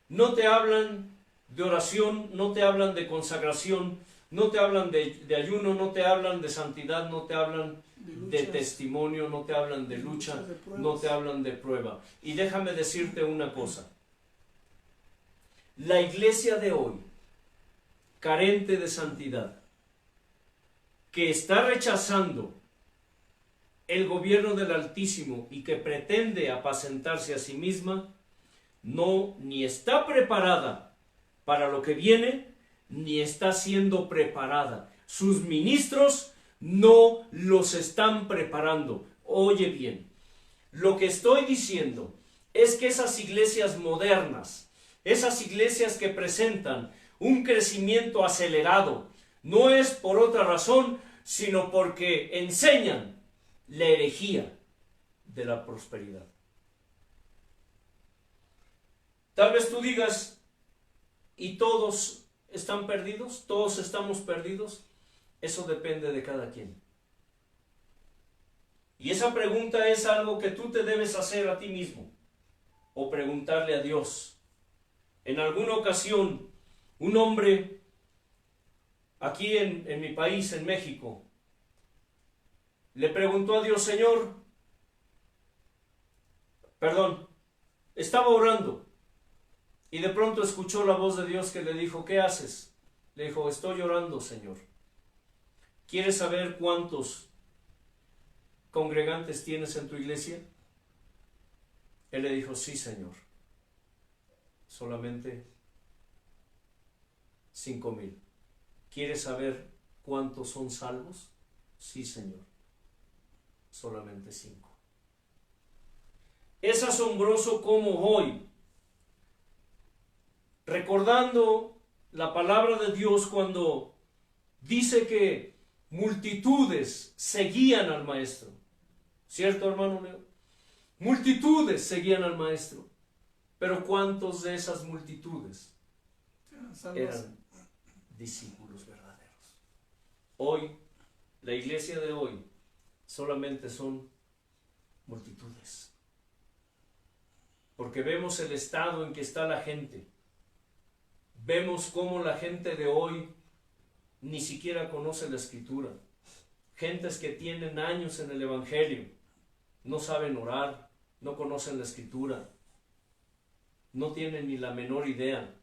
No te hablan de oración, no te hablan de consagración, no te hablan de ayuno, no te hablan de santidad, no te hablan de testimonio, no te hablan de lucha, no te hablan de prueba. Y déjame decirte una cosa. La iglesia de hoy, carente de santidad, que está rechazando el gobierno del Altísimo y que pretende apacentarse a sí misma, no ni está preparada para lo que viene, ni está siendo preparada. Sus ministros no los están preparando. Oye bien, lo que estoy diciendo es que esas iglesias modernas, esas iglesias que presentan un crecimiento acelerado, no es por otra razón, sino porque enseñan la herejía de la prosperidad. Tal vez tú digas, ¿y todos están perdidos? ¿Todos estamos perdidos? Eso depende de cada quien. Y esa pregunta es algo que tú te debes hacer a ti mismo o preguntarle a Dios. En alguna ocasión, un hombre aquí en mi país, en México, le preguntó a Dios, Señor, estaba orando y de pronto escuchó la voz de Dios que le dijo, ¿qué haces? Le dijo, estoy orando, Señor. ¿Quieres saber cuántos congregantes tienes en tu iglesia? Él le dijo, sí, Señor. Solamente 5,000. ¿Quieres saber cuántos son salvos? Sí, Señor. Solamente 5. Es asombroso cómo hoy, recordando la palabra de Dios cuando dice que multitudes seguían al maestro. ¿Cierto, hermano Leo? Multitudes seguían al maestro. Pero ¿cuántos de esas multitudes eran discípulos verdaderos? Hoy, la iglesia de hoy, solamente son multitudes. Porque vemos el estado en que está la gente. Vemos cómo la gente de hoy ni siquiera conoce la Escritura. Gentes que tienen años en el Evangelio, no saben orar, no conocen la Escritura, no tienen ni la menor idea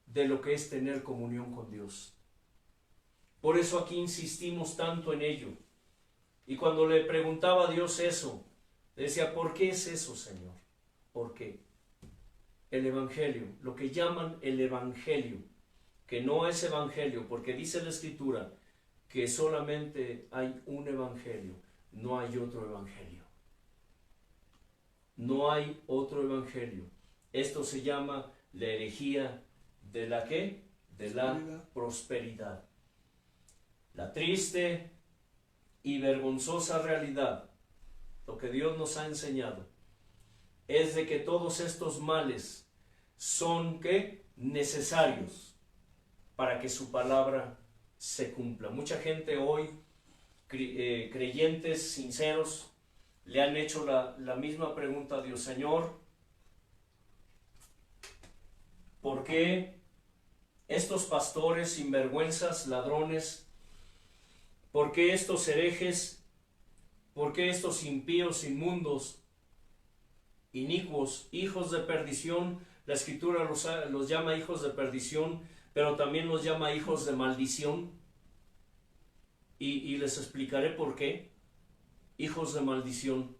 de lo que es tener comunión con Dios. Por eso aquí insistimos tanto en ello. Y cuando le preguntaba a Dios eso, le decía, ¿por qué es eso, Señor? ¿Por qué? El Evangelio, lo que llaman el Evangelio, que no es Evangelio, porque dice la Escritura que solamente hay un Evangelio, no hay otro Evangelio. No hay otro Evangelio. Esto se llama la herejía de la ¿qué? De la prosperidad. La triste y vergonzosa realidad, lo que Dios nos ha enseñado, es de que todos estos males son ¿qué? Necesarios para que su palabra se cumpla. Mucha gente hoy, creyentes sinceros, le han hecho la misma pregunta a Dios: Señor, ¿por qué estos pastores sinvergüenzas, ladrones, por qué estos herejes, por qué estos impíos, inmundos, inicuos, hijos de perdición? La Escritura los llama hijos de perdición, pero también los llama hijos de maldición. Y les explicaré por qué. Hijos de maldición.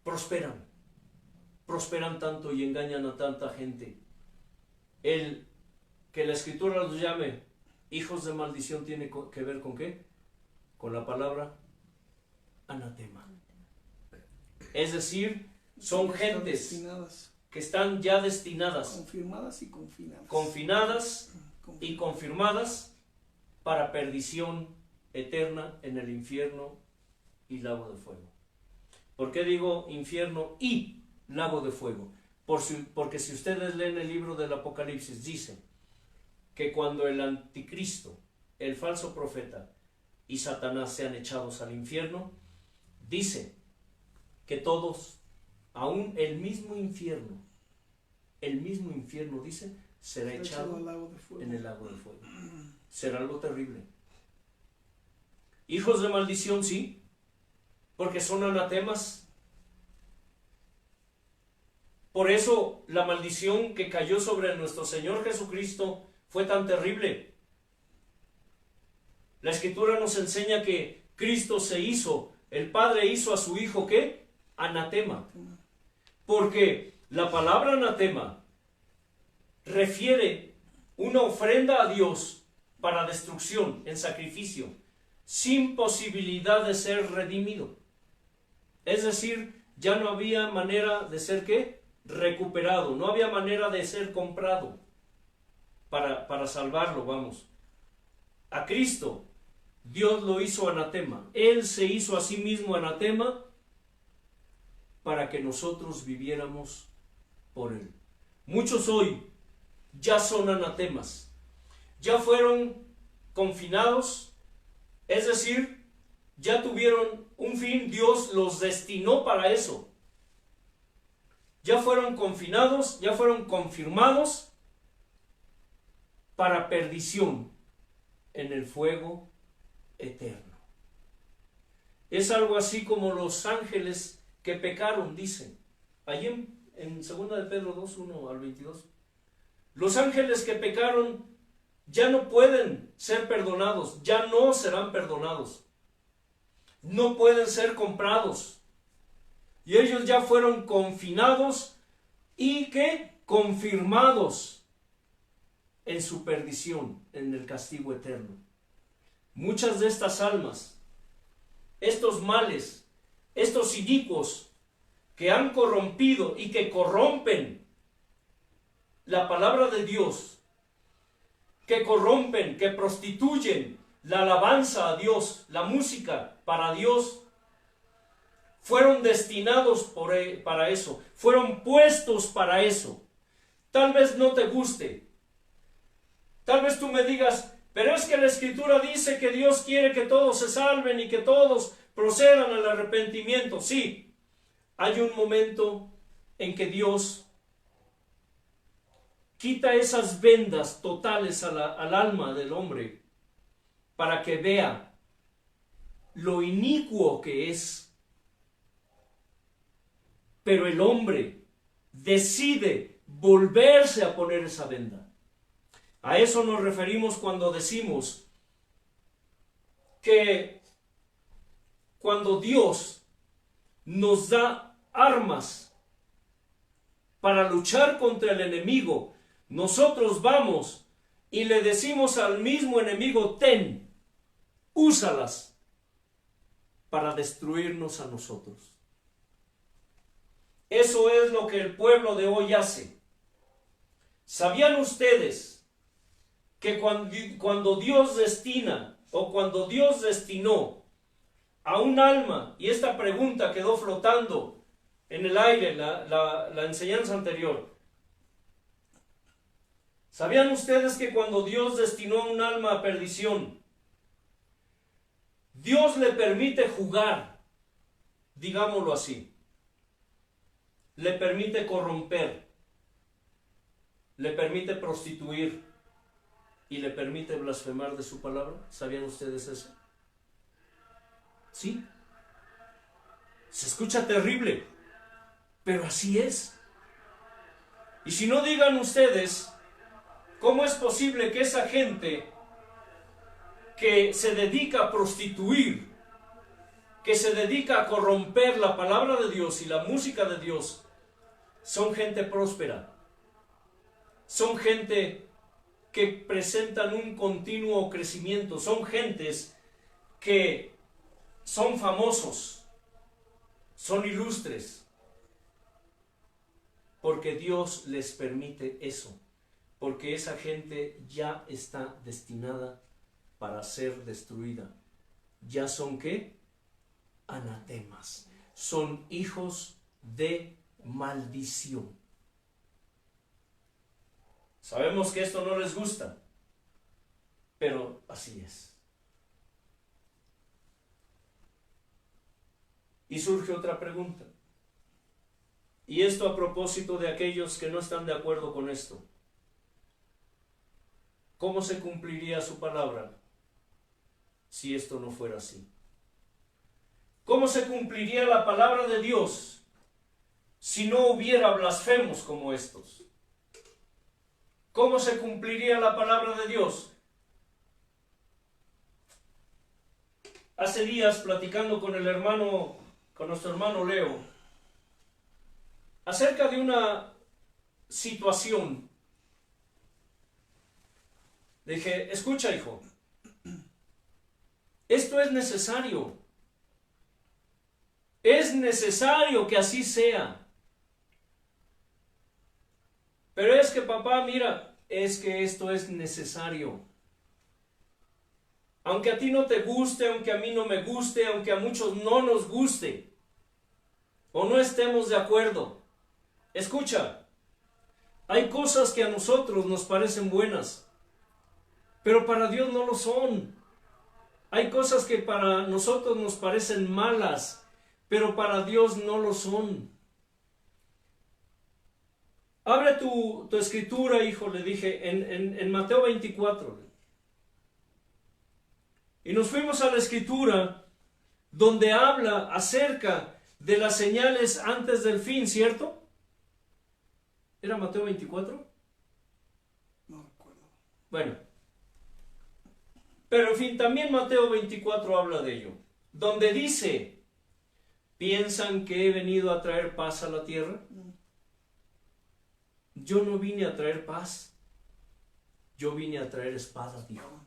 Prosperan tanto y engañan a tanta gente. El que la Escritura los llame hijos de maldición tiene que ver con ¿qué? Con la palabra anatema. Es decir, son gentes que están ya destinadas, confirmadas y confinadas, confinadas y confirmadas para perdición eterna en el infierno y lago de fuego. ¿Por qué digo infierno y lago de fuego? Porque si ustedes leen el libro del Apocalipsis, dice que cuando el anticristo, el falso profeta y Satanás sean echados al infierno, dice que todos, aún el mismo infierno dice, será echado en el lago de fuego. Será algo terrible. Hijos de maldición, sí, porque son anatemas. Por eso la maldición que cayó sobre nuestro Señor Jesucristo fue tan terrible. La Escritura nos enseña que Cristo se hizo, el Padre hizo a su Hijo, ¿qué? Anatema. Porque la palabra anatema refiere una ofrenda a Dios para destrucción en sacrificio, sin posibilidad de ser redimido. Es decir, ya no había manera de ser ¿qué? Recuperado, no había manera de ser comprado para salvarlo, vamos. A Cristo Dios lo hizo anatema. Él se hizo a sí mismo anatema para que nosotros viviéramos por Él. Muchos hoy ya son anatemas, ya fueron confinados, es decir, ya tuvieron un fin, Dios los destinó para eso. Ya fueron confinados, ya fueron confirmados para perdición en el fuego eterno. Es algo así como los ángeles que pecaron, dicen, allí en 2 de Pedro 2, 1 al 22. Los ángeles que pecaron ya no pueden ser perdonados, ya no serán perdonados, no pueden ser comprados, y ellos ya fueron confinados y que confirmados en su perdición, en el castigo eterno. Muchas de estas almas, estos males, estos inicuos que han corrompido y que corrompen la palabra de Dios, que corrompen, que prostituyen la alabanza a Dios, la música para Dios, fueron destinados para eso, fueron puestos para eso. Tal vez no te guste, tal vez tú me digas, pero es que la Escritura dice que Dios quiere que todos se salven y que todos procedan al arrepentimiento. Sí, hay un momento en que Dios quita esas vendas totales al alma del hombre para que vea lo inicuo que es. Pero el hombre decide volverse a poner esa venda. A eso nos referimos cuando decimos que cuando Dios nos da armas para luchar contra el enemigo, nosotros vamos y le decimos al mismo enemigo, ten, úsalas para destruirnos a nosotros. Eso es lo que el pueblo de hoy hace. ¿Sabían ustedes que cuando Dios destina o cuando Dios destinó a un alma, y esta pregunta quedó flotando en el aire la enseñanza anterior. ¿Sabían ustedes que cuando Dios destinó a un alma a perdición, Dios le permite jugar, digámoslo así, le permite corromper, le permite prostituir y le permite blasfemar de su palabra? ¿Sabían ustedes eso? Sí. Se escucha terrible, pero así es. Y si no, digan ustedes, ¿cómo es posible que esa gente que se dedica a prostituir, que se dedica a corromper la palabra de Dios y la música de Dios, son gente próspera? Son gente que presentan un continuo crecimiento, son gentes que son famosos, son ilustres, porque Dios les permite eso, porque esa gente ya está destinada para ser destruida. Ya son ¿qué? Anatemas, son hijos de maldición. Sabemos que esto no les gusta, pero así es. Y surge otra pregunta, y esto a propósito de aquellos que no están de acuerdo con esto. ¿Cómo se cumpliría su palabra si esto no fuera así? ¿Cómo se cumpliría la palabra de Dios si no hubiera blasfemos como estos? ¿Cómo se cumpliría la palabra de Dios? Hace días, platicando con nuestro hermano Leo, acerca de una situación, le dije, escucha, hijo, esto es necesario que así sea. Pero es que, papá, mira, es que esto es necesario. Aunque a ti no te guste, aunque a mí no me guste, aunque a muchos no nos guste, o no estemos de acuerdo. Escucha, hay cosas que a nosotros nos parecen buenas, pero para Dios no lo son. Hay cosas que para nosotros nos parecen malas, pero para Dios no lo son. Abre tu escritura, hijo, le dije, en Mateo 24. Y nos fuimos a la escritura donde habla acerca de las señales antes del fin, ¿cierto? ¿Era Mateo 24? No recuerdo. Bueno, pero en fin, también Mateo 24 habla de ello, donde dice, ¿piensan que he venido a traer paz a la tierra? Yo no vine a traer paz, yo vine a traer espada, dijo.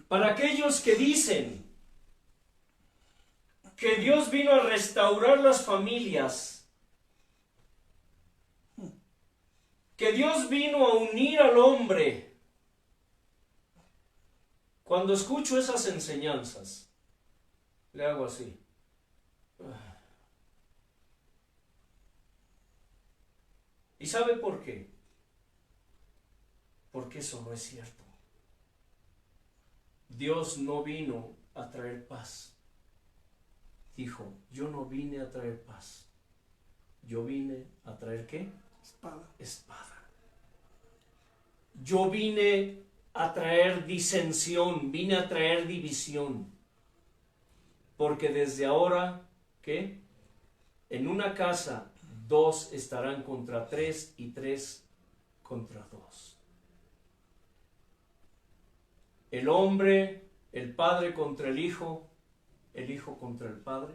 Para aquellos que dicen que Dios vino a restaurar las familias, que Dios vino a unir al hombre, cuando escucho esas enseñanzas, le hago así. ¿Y sabe por qué? Porque eso no es cierto. Dios no vino a traer paz. Dijo, yo no vine a traer paz. Yo vine a traer ¿qué? Espada. Espada. Yo vine a traer disensión, vine a traer división. Porque desde ahora, ¿qué? En una casa, 2 estarán contra 3 y 3 contra 2. El hombre, el padre contra el hijo contra el padre,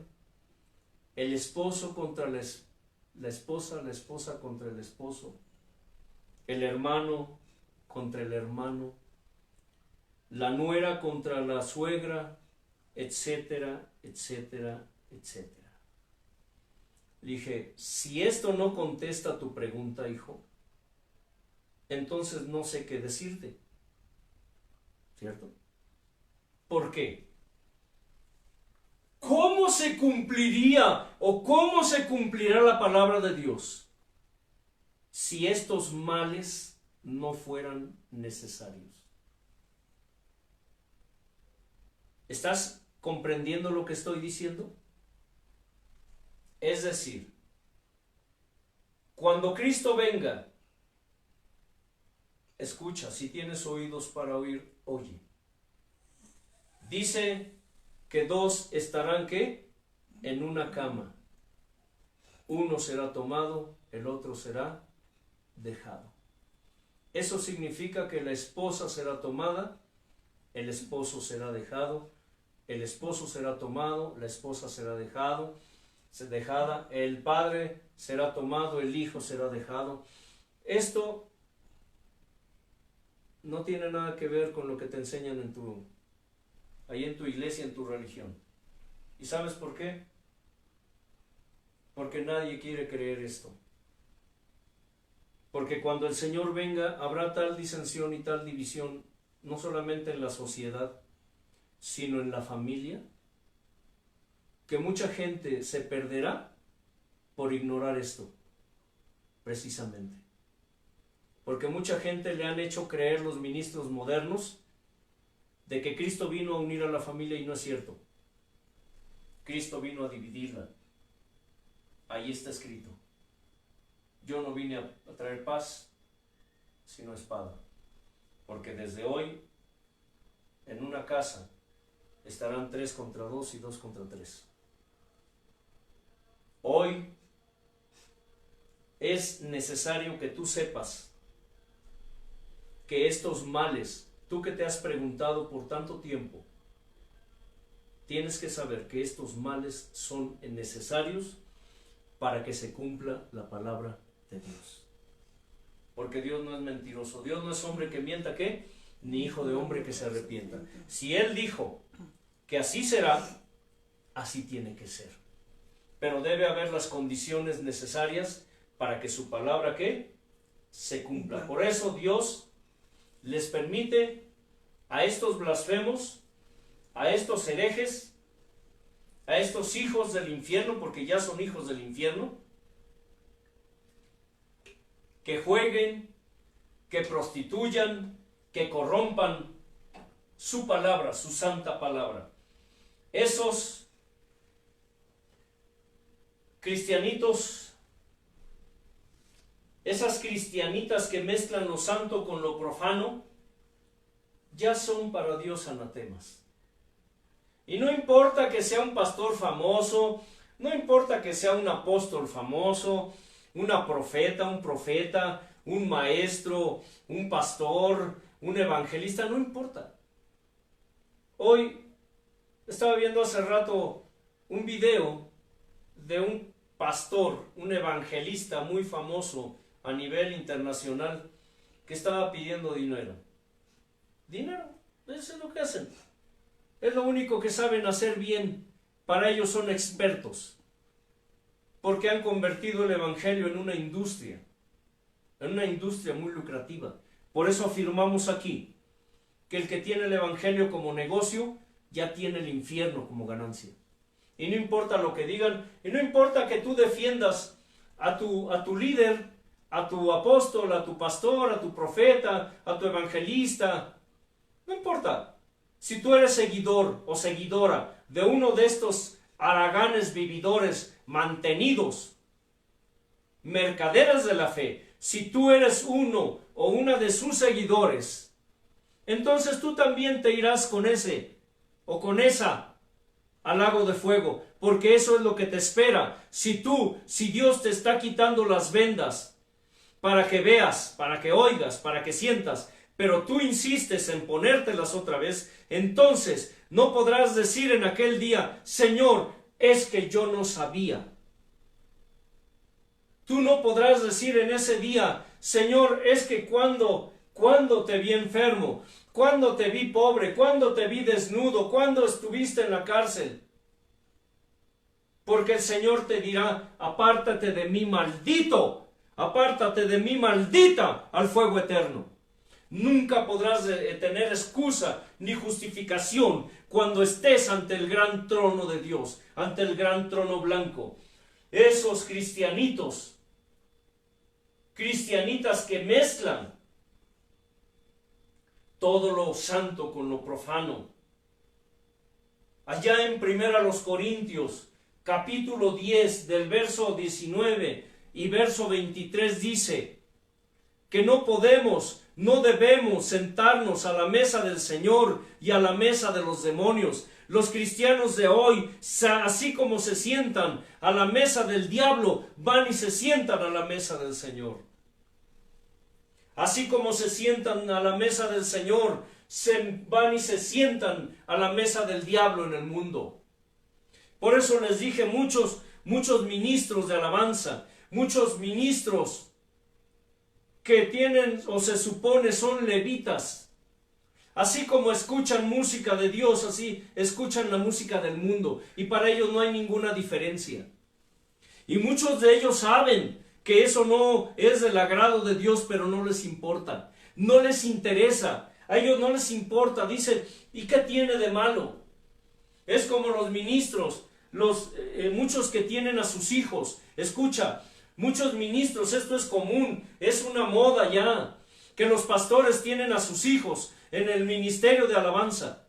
el esposo contra la esposa contra el esposo, el hermano contra el hermano, la nuera contra la suegra, etcétera, etcétera, etcétera. Le dije, si esto no contesta tu pregunta, hijo, entonces no sé qué decirte. ¿Cierto? ¿Por qué? ¿Cómo se cumpliría o cómo se cumplirá la palabra de Dios si estos males no fueran necesarios? ¿Estás comprendiendo lo que estoy diciendo? Es decir, cuando Cristo venga, escucha, si tienes oídos para oír, oye. Dice que dos estarán, ¿qué? En una cama. Uno será tomado, el otro será dejado. Eso significa que la esposa será tomada, el esposo será dejado, el esposo será tomado, la esposa será dejada, el padre será tomado, el hijo será dejado. Esto no tiene nada que ver con lo que te enseñan ahí en tu iglesia, en tu religión. ¿Y sabes por qué? Porque nadie quiere creer esto. Porque cuando el Señor venga, habrá tal disensión y tal división, no solamente en la sociedad, sino en la familia, que mucha gente se perderá por ignorar esto, precisamente. Porque mucha gente le han hecho creer los ministros modernos de que Cristo vino a unir a la familia, y no es cierto. Cristo vino a dividirla. Ahí está escrito. Yo no vine a traer paz, sino espada. Porque desde hoy, en una casa, estarán 3 contra 2 y 2 contra 3. Hoy es necesario que tú sepas que estos males, tú que te has preguntado por tanto tiempo, tienes que saber que estos males son necesarios para que se cumpla la palabra de Dios. Porque Dios no es mentiroso, Dios no es hombre que mienta, ¿qué? Ni hijo de hombre que se arrepienta. Si Él dijo que así será, así tiene que ser. Pero debe haber las condiciones necesarias para que su palabra, ¿qué? Se cumpla. Por eso Dios les permite a estos blasfemos, a estos herejes, a estos hijos del infierno, porque ya son hijos del infierno, que jueguen, que prostituyan, que corrompan su palabra, su santa palabra. Esos cristianitos, esas cristianitas que mezclan lo santo con lo profano, ya son para Dios anatemas. Y no importa que sea un pastor famoso, no importa que sea un apóstol famoso, una profeta, un profeta, un maestro, un pastor, un evangelista, no importa. Hoy estaba viendo hace rato un video de un pastor, un evangelista muy famoso a nivel internacional, que estaba pidiendo dinero. Dinero, eso es lo que hacen. Es lo único que saben hacer bien. Para ellos son expertos, porque han convertido el evangelio en una industria muy lucrativa. Por eso afirmamos aquí que el que tiene el evangelio como negocio ya tiene el infierno como ganancia. Y no importa lo que digan, y no importa que tú defiendas a tu líder, a tu apóstol, a tu pastor, a tu profeta, a tu evangelista, no importa. Si tú eres seguidor o seguidora de uno de estos haraganes vividores mantenidos, mercaderes de la fe, si tú eres uno o una de sus seguidores, entonces tú también te irás con ese o con esa al lago de fuego, porque eso es lo que te espera. Si Dios te está quitando las vendas para que veas, para que oigas, para que sientas, pero tú insistes en ponértelas otra vez, entonces no podrás decir en aquel día, Señor, es que yo no sabía. Tú no podrás decir en ese día, Señor, es que cuando te vi enfermo, cuando te vi pobre, cuando te vi desnudo, cuando estuviste en la cárcel. Porque el Señor te dirá, apártate de mí, maldito, apártate de mí, maldita, al fuego eterno. Nunca podrás tener excusa ni justificación cuando estés ante el gran trono de Dios, ante el gran trono blanco. Esos cristianitas que mezclan todo lo santo con lo profano. Allá en 1 Corintios, capítulo 10, del verso 19 y verso 23 dice que no debemos sentarnos a la mesa del Señor y a la mesa de los demonios. Los cristianos de hoy, así como se sientan a la mesa del diablo, van y se sientan a la mesa del Señor. Así como se sientan a la mesa del Señor, van y se sientan a la mesa del diablo en el mundo. Por eso les dije, muchos ministros de alabanza, muchos ministros que tienen o se supone son levitas, así como escuchan música de Dios, así escuchan la música del mundo, y para ellos no hay ninguna diferencia. Y muchos de ellos saben que eso no es del agrado de Dios, pero no les importa, no les interesa, a ellos no les importa. Dicen, ¿y qué tiene de malo? Es como los ministros, muchos que tienen a sus hijos. Escucha, muchos ministros, esto es común, es una moda ya, que los pastores tienen a sus hijos en el ministerio de alabanza.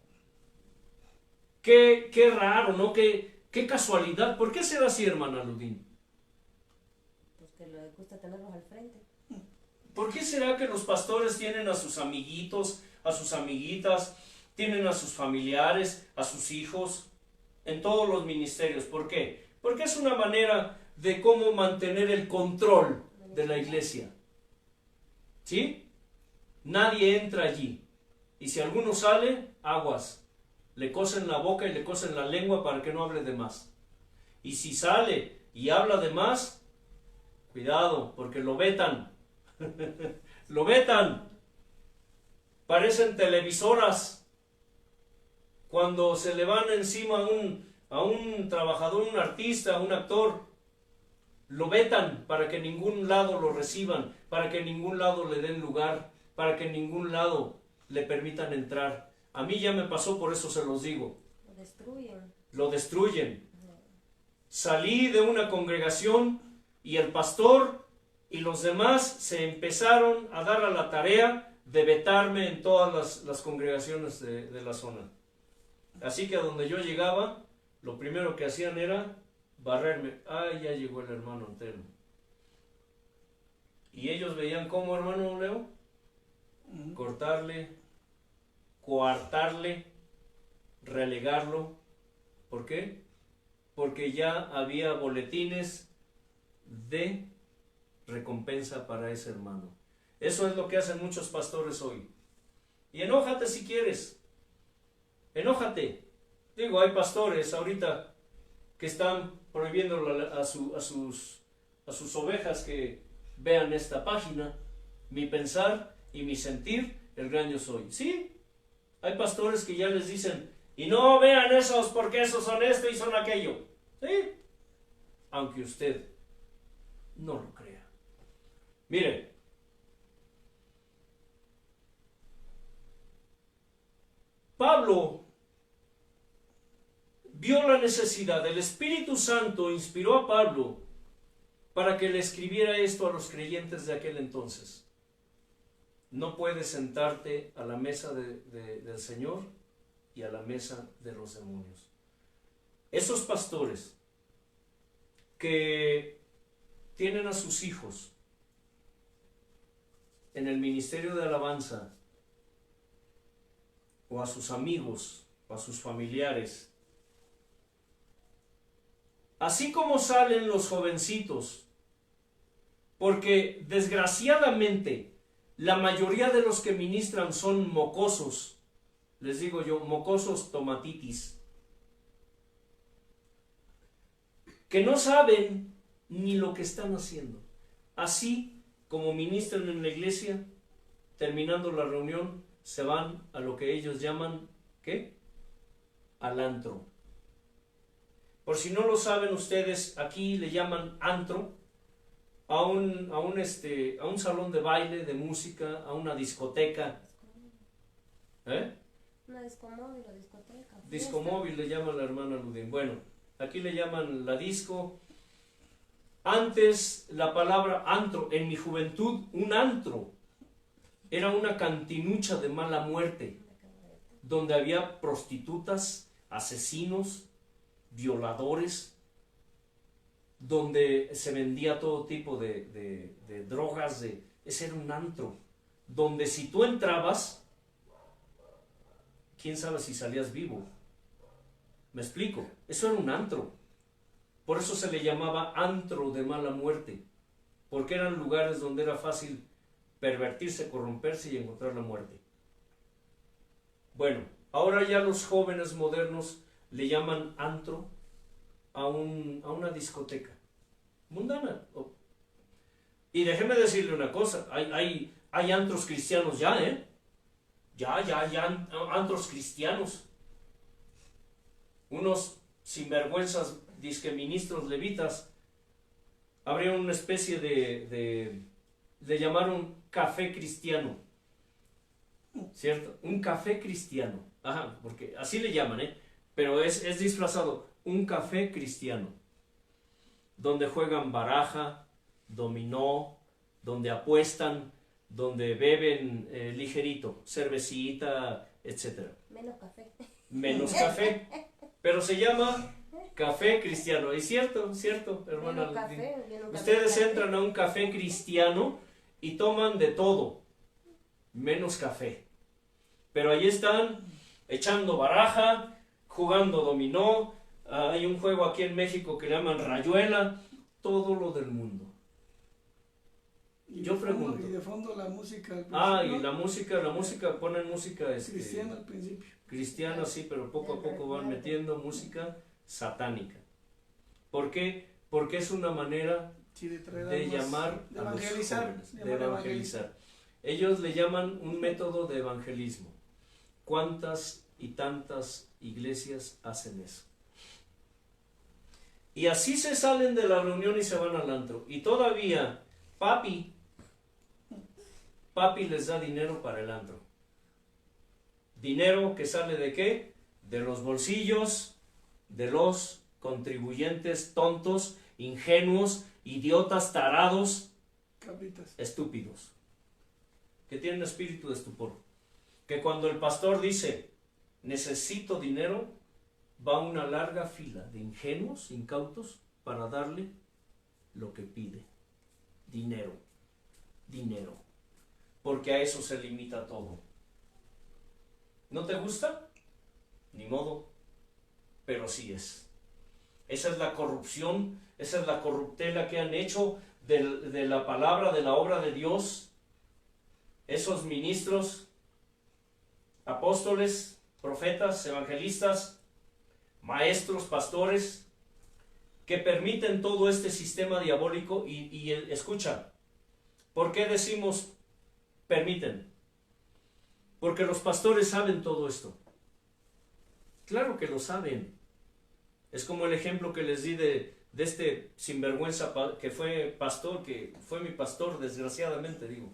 Qué raro, ¿no? Qué casualidad. ¿Por qué será así, hermana Ludín? Pues que les gusta tenerlos al frente. ¿Por qué será que los pastores tienen a sus amiguitos, a sus amiguitas, tienen a sus familiares, a sus hijos, en todos los ministerios? ¿Por qué? Porque es una manera de cómo mantener el control de la iglesia. ¿Sí? Nadie entra allí. Y si alguno sale, aguas. Le cosen la boca y le cosen la lengua para que no hable de más. Y si sale y habla de más, cuidado, porque lo vetan. Lo vetan. Parecen televisoras. Cuando se le van encima a un trabajador, un artista, un actor, lo vetan para que en ningún lado lo reciban, para que en ningún lado le den lugar, para que en ningún lado le permitan entrar. A mí ya me pasó, por eso se los digo. Lo destruyen. Lo destruyen. Salí de una congregación y el pastor y los demás se empezaron a dar a la tarea de vetarme en todas las congregaciones de la zona. Así que a donde yo llegaba, lo primero que hacían era barrerme. Ay, ya llegó el hermano entero. Y ellos veían cómo, hermano Leo, cortarle, coartarle, relegarlo. ¿Por qué? Porque ya había boletines de recompensa para ese hermano. Eso es lo que hacen muchos pastores hoy. Y enójate si quieres. Enójate. Digo, hay pastores ahorita que están prohibiendo a sus ovejas que vean esta página. Mi pensar y mi sentir, el gran yo soy. Sí, hay pastores que ya les dicen, y no vean esos porque esos son esto y son aquello. Sí, aunque usted no lo crea. Mire, Pablo vio la necesidad, el Espíritu Santo inspiró a Pablo para que le escribiera esto a los creyentes de aquel entonces. No puedes sentarte a la mesa del Señor y a la mesa de los demonios. Esos pastores que tienen a sus hijos en el ministerio de alabanza, o a sus amigos, o a sus familiares, así como salen los jovencitos, porque desgraciadamente la mayoría de los que ministran son mocosos, les digo yo, mocosos tomatitis, que no saben ni lo que están haciendo. Así como ministran en la iglesia, terminando la reunión, se van a lo que ellos llaman, ¿qué? Al antro. Por si no lo saben ustedes, aquí le llaman antro a un salón de baile, de música, a una discoteca. ¿Eh? Una disco móvil o discoteca. Disco fiesta. móvil le llama la hermana Ludin. Bueno, aquí le llaman la disco. Antes la palabra antro, en mi juventud, un antro era una cantinucha de mala muerte, donde había prostitutas, asesinos, violadores, donde se vendía todo tipo de drogas, ese era un antro, donde si tú entrabas, quién sabe si salías vivo. ¿Me explico? Eso era un antro. Por eso se le llamaba antro de mala muerte, porque eran lugares donde era fácil pervertirse, corromperse y encontrar la muerte. Bueno, ahora ya los jóvenes modernos le llaman antro a una discoteca mundana. Y déjeme decirle una cosa, hay antros cristianos ya, ¿eh? Ya, antros cristianos. Unos sinvergüenzas disque ministros levitas abrieron una especie le llamaron café cristiano, ¿cierto? Un café cristiano, ajá, porque así le llaman, pero es disfrazado, un café cristiano, donde juegan baraja, dominó, donde apuestan, donde beben ligerito, cervecita, etc. Menos café. Menos café, pero se llama café cristiano. ¿Es cierto, hermana? Menos café, Ustedes café. entran a un café cristiano y toman de todo, menos café. Pero ahí están echando baraja, jugando dominó. Hay un juego aquí en México que le llaman rayuela, todo lo del mundo. Yo pregunto. Y de fondo la música. Y la música, ponen música cristiana al principio. Cristiana, sí, pero poco a poco van metiendo música satánica. ¿Por qué? Porque es una manera de llamar a los jóvenes, de evangelizar. Ellos le llaman un método de evangelismo. ¿Cuántas y tantas iglesias hacen eso? Y así se salen de la reunión y se van al antro. Y todavía papi les da dinero para el antro. ¿Dinero que sale de qué? De los bolsillos de los contribuyentes tontos, ingenuos, idiotas, tarados, Cabritas. estúpidos, que tienen espíritu de estupor. Que cuando el pastor dice, necesito dinero, va una larga fila de ingenuos, incautos, para darle lo que pide. Dinero. Porque a eso se limita todo. ¿No te gusta? Ni modo, pero sí es. Esa es la corrupción, esa es la corruptela que han hecho de la palabra, de la obra de Dios. Esos ministros, apóstoles, profetas, evangelistas, maestros, pastores, que permiten todo este sistema diabólico y escucha, ¿por qué decimos permiten? Porque los pastores saben todo esto. Claro que lo saben. Es como el ejemplo que les di de este sinvergüenza que fue pastor, que fue mi pastor, desgraciadamente digo.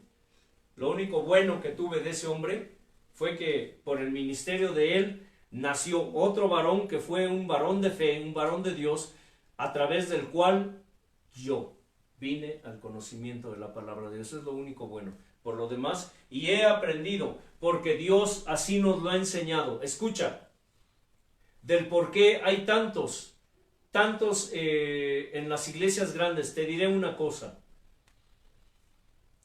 Lo único bueno que tuve de ese hombre fue que por el ministerio de él nació otro varón que fue un varón de fe, un varón de Dios, a través del cual yo vine al conocimiento de la palabra de Dios. Eso es lo único bueno. Por lo demás, y he aprendido, porque Dios así nos lo ha enseñado. Escucha, del por qué hay tantos en las iglesias grandes. Te diré una cosa.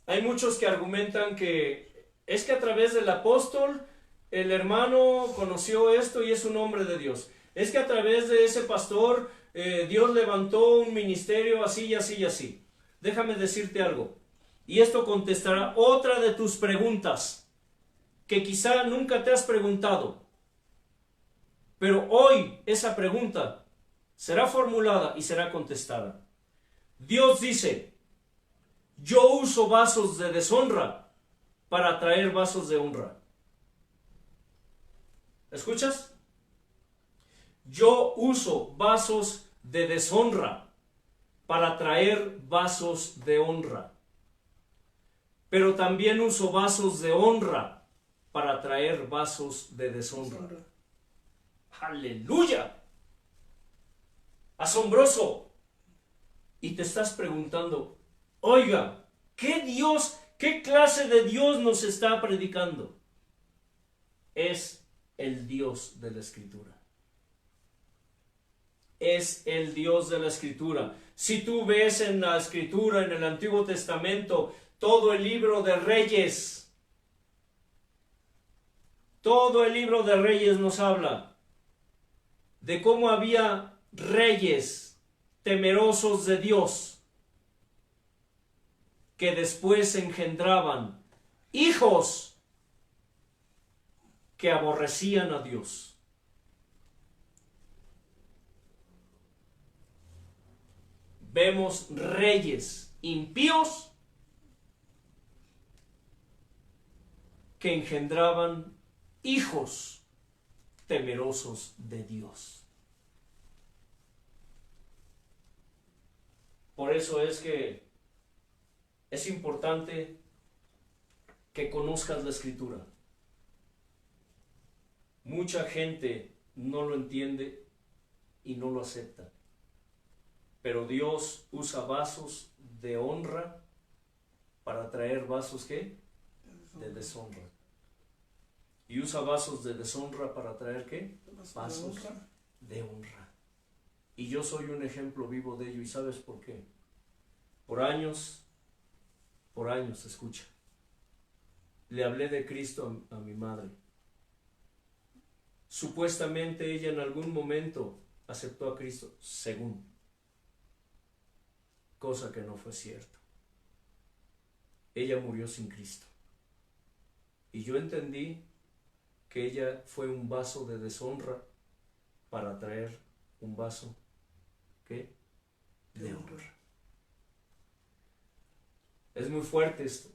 Hay muchos que argumentan que es que a través del apóstol el hermano conoció esto y es un hombre de Dios. Es que a través de ese pastor Dios levantó un ministerio así y así y así. Déjame decirte algo. Y esto contestará otra de tus preguntas que quizá nunca te has preguntado. Pero hoy esa pregunta será formulada y será contestada. Dios dice, yo uso vasos de deshonra para atraer vasos de honra. ¿Escuchas? Yo uso vasos de deshonra para traer vasos de honra. Pero también uso vasos de honra para traer vasos de deshonra. ¡Aleluya! Asombroso. Y te estás preguntando, oiga, ¿qué Dios, qué clase de Dios nos está predicando? Es el Dios de la Escritura. Es el Dios de la Escritura. Si tú ves en la Escritura, en el Antiguo Testamento, todo el libro de Reyes, todo el libro de Reyes nos habla de cómo había reyes temerosos de Dios que después engendraban hijos que aborrecían a Dios. Vemos reyes impíos que engendraban hijos temerosos de Dios. Por eso es que es importante que conozcas la Escritura. Mucha gente no lo entiende y no lo acepta. Pero Dios usa vasos de honra para traer vasos, ¿qué? De deshonra. Y usa vasos de deshonra para traer, ¿qué? Vasos de honra. Y yo soy un ejemplo vivo de ello. ¿Y sabes por qué? Por años, escucha. Le hablé de Cristo a mi madre. Supuestamente ella en algún momento aceptó a Cristo, según. Cosa que no fue cierto. Ella murió sin Cristo. Y yo entendí que ella fue un vaso de deshonra para traer un vaso, ¿qué? De honra. Es muy fuerte esto.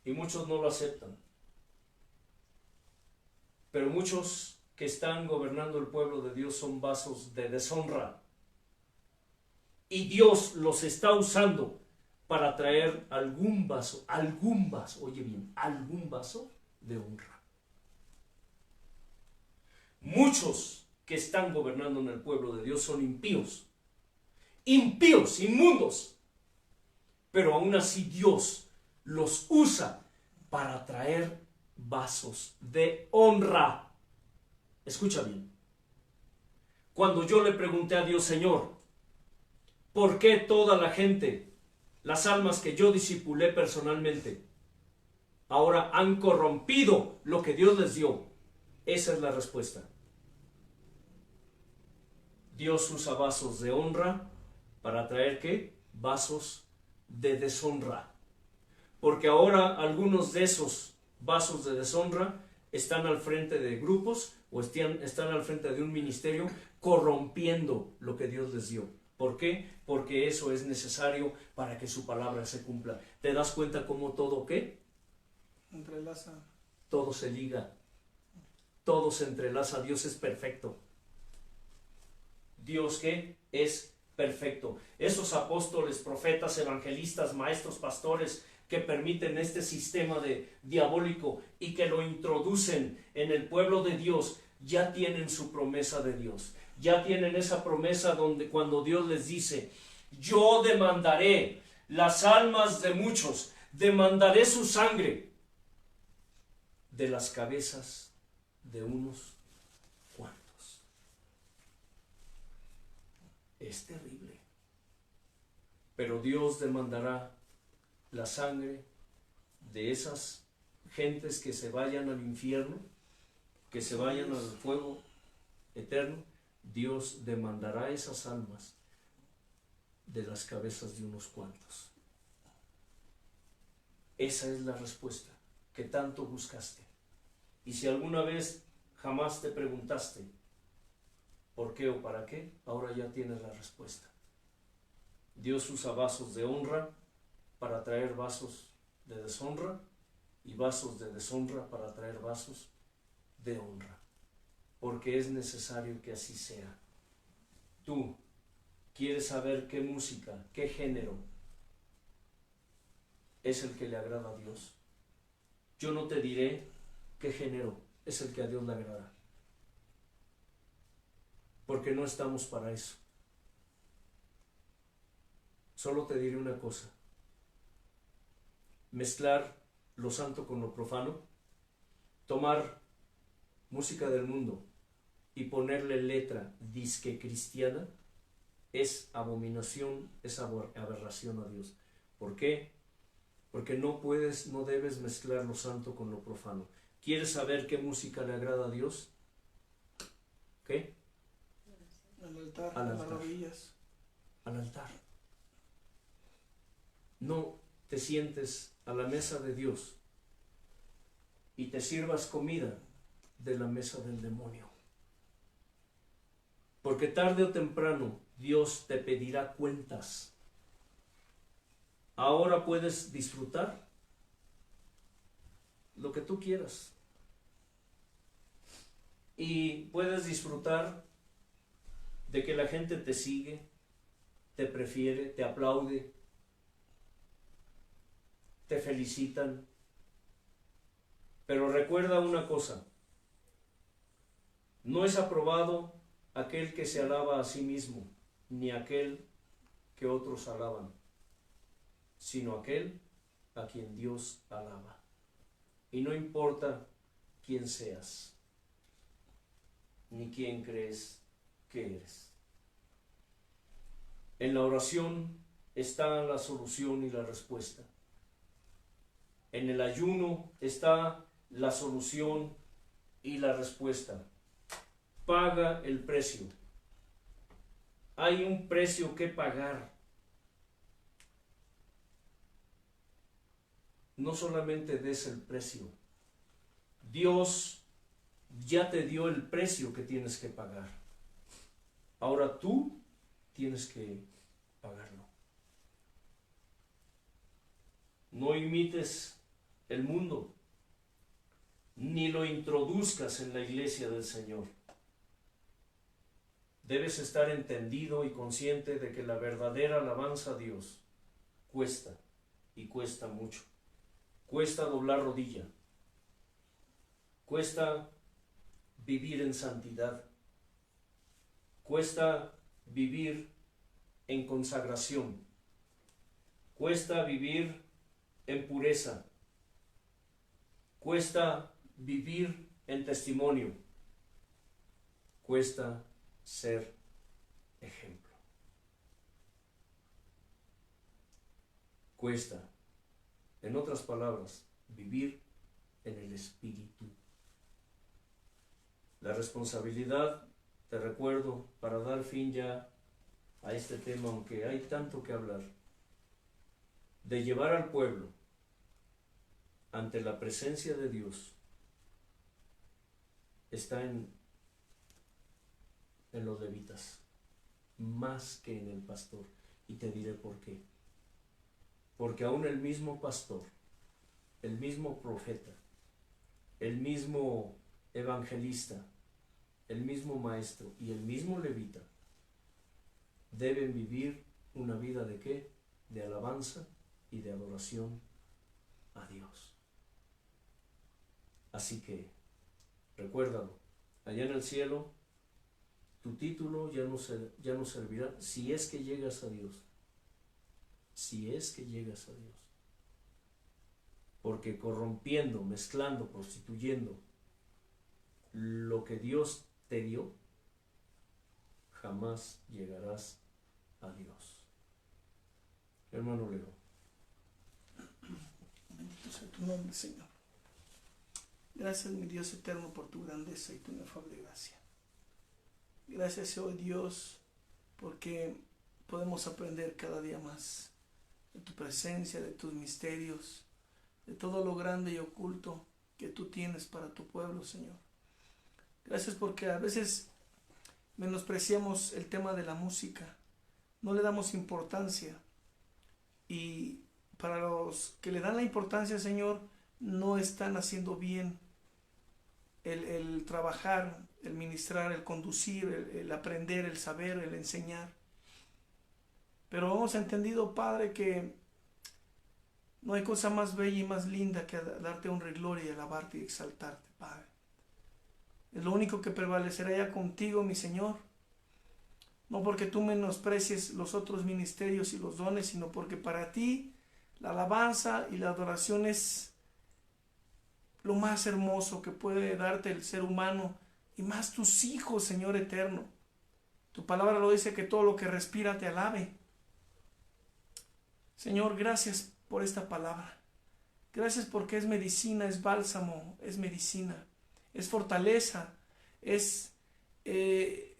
Y muchos no lo aceptan. Pero muchos que están gobernando el pueblo de Dios son vasos de deshonra. Y Dios los está usando para traer algún vaso, oye bien, algún vaso de honra. Muchos que están gobernando en el pueblo de Dios son impíos, inmundos, pero aún así Dios los usa para traer vasos de honra. Escucha bien. Cuando yo le pregunté a Dios, Señor, ¿por qué toda la gente, las almas que yo discipulé personalmente, ahora han corrompido lo que Dios les dio? Esa es la respuesta. Dios usa vasos de honra para traer, ¿qué? Vasos de deshonra. Porque ahora algunos de esos vasos de deshonra están al frente de grupos o están al frente de un ministerio corrompiendo lo que Dios les dio. ¿Por qué? Porque eso es necesario para que su palabra se cumpla. ¿Te das cuenta cómo todo qué? Entrelaza. Todo se liga. Todo se entrelaza. Dios es perfecto. Dios ¿qué? Es perfecto. Esos apóstoles, profetas, evangelistas, maestros, pastores que permiten este sistema diabólico y que lo introducen en el pueblo de Dios, ya tienen su promesa de Dios. Ya tienen esa promesa donde cuando Dios les dice, yo demandaré las almas de muchos, demandaré su sangre de las cabezas de unos cuantos. Es terrible. Pero Dios demandará la sangre de esas gentes que se vayan al infierno, que se vayan al fuego eterno. Dios demandará esas almas de las cabezas de unos cuantos. Esa es la respuesta que tanto buscaste. Y si alguna vez jamás te preguntaste por qué o para qué, ahora ya tienes la respuesta. Dios usa vasos de honra para traer vasos de deshonra y vasos de deshonra para traer vasos de honra. Porque es necesario que así sea. Tú ¿Quieres saber qué música, qué género es el que le agrada a Dios? Yo no te diré qué género es el que a Dios le agrada, porque no estamos para eso. Solo te diré una cosa: mezclar lo santo con lo profano, tomar música del mundo y ponerle letra disque cristiana, es abominación, es aberración a Dios. ¿Por qué? Porque no debes mezclar lo santo con lo profano. ¿Quieres saber qué música le agrada a Dios? ¿Qué? Al altar, Al a las altar. rodillas. Al altar. No te sientes a la mesa de Dios y te sirvas comida de la mesa del demonio. Porque tarde o temprano Dios te pedirá cuentas. Ahora puedes disfrutar lo que tú quieras. Y puedes disfrutar de que la gente te sigue, te prefiere, te aplaude, te felicitan. Pero recuerda una cosa: no es aprobado aquel que se alaba a sí mismo, ni aquel que otros alaban, sino aquel a quien Dios alaba. Y no importa quién seas, ni quién crees que eres. En la oración está la solución y la respuesta. En el ayuno está la solución y la respuesta. Paga el precio. Hay un precio que pagar. No solamente des el precio. Dios ya te dio el precio que tienes que pagar. Ahora tú tienes que pagarlo. No imites el mundo, ni lo introduzcas en la iglesia del Señor. Debes estar entendido y consciente de que la verdadera alabanza a Dios cuesta, y cuesta mucho. Cuesta doblar rodilla. Cuesta vivir en santidad. Cuesta vivir en consagración. Cuesta vivir en pureza. Cuesta vivir en testimonio. Cuesta ser ejemplo. Cuesta, en otras palabras, vivir en el Espíritu. La responsabilidad, te recuerdo, para dar fin ya a este tema, aunque hay tanto que hablar, de llevar al pueblo ante la presencia de Dios, está en los levitas, más que en el pastor. Y te diré por qué. Porque aún el mismo pastor, el mismo profeta, el mismo evangelista, el mismo maestro y el mismo levita deben vivir una vida ¿de qué? De alabanza y de adoración a Dios. Así que recuérdalo, allá en el cielo tu título ya no servirá si es que llegas a Dios. Si es que llegas a Dios. Porque corrompiendo, mezclando, prostituyendo lo que Dios te dio, jamás llegarás a Dios. Hermano Leo. Bendito sea tu nombre, Señor. Gracias, mi Dios eterno, por tu grandeza y tu inefable gracia. Gracias, oh Dios, porque podemos aprender cada día más de tu presencia, de tus misterios, de todo lo grande y oculto que tú tienes para tu pueblo, Señor. Gracias porque a veces menospreciamos el tema de la música, no le damos importancia, y para los que le dan la importancia, Señor, no están haciendo bien el trabajar, el ministrar, el conducir, el aprender, el saber, el enseñar. Pero hemos entendido, Padre, que no hay cosa más bella y más linda que darte honra y gloria y alabarte y exaltarte, Padre. Es lo único que prevalecerá ya contigo, mi Señor. No porque tú menosprecies los otros ministerios y los dones, sino porque para ti la alabanza y la adoración es lo más hermoso que puede darte el ser humano, y más tus hijos, Señor eterno. Tu palabra lo dice, que todo lo que respira te alabe. Señor, gracias por esta palabra. Gracias porque es medicina, es bálsamo, es medicina, es fortaleza, es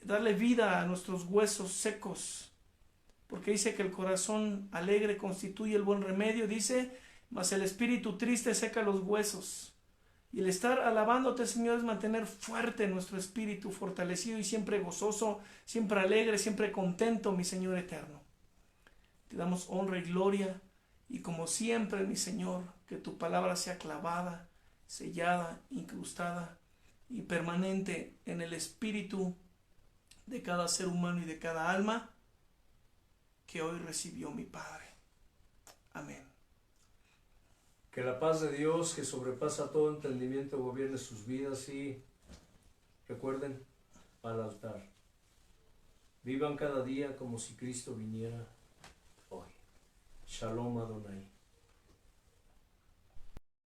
darle vida a nuestros huesos secos. Porque dice que el corazón alegre constituye el buen remedio, dice, mas el espíritu triste seca los huesos. Y el estar alabándote, Señor, es mantener fuerte nuestro espíritu, fortalecido y siempre gozoso, siempre alegre, siempre contento, mi Señor eterno. Te damos honra y gloria, y como siempre, mi Señor, que tu palabra sea clavada, sellada, incrustada y permanente en el espíritu de cada ser humano y de cada alma que hoy recibió mi Padre. Amén. Que la paz de Dios, que sobrepasa todo entendimiento, gobierne sus vidas, y recuerden, al altar. Vivan cada día como si Cristo viniera hoy. Shalom Adonai.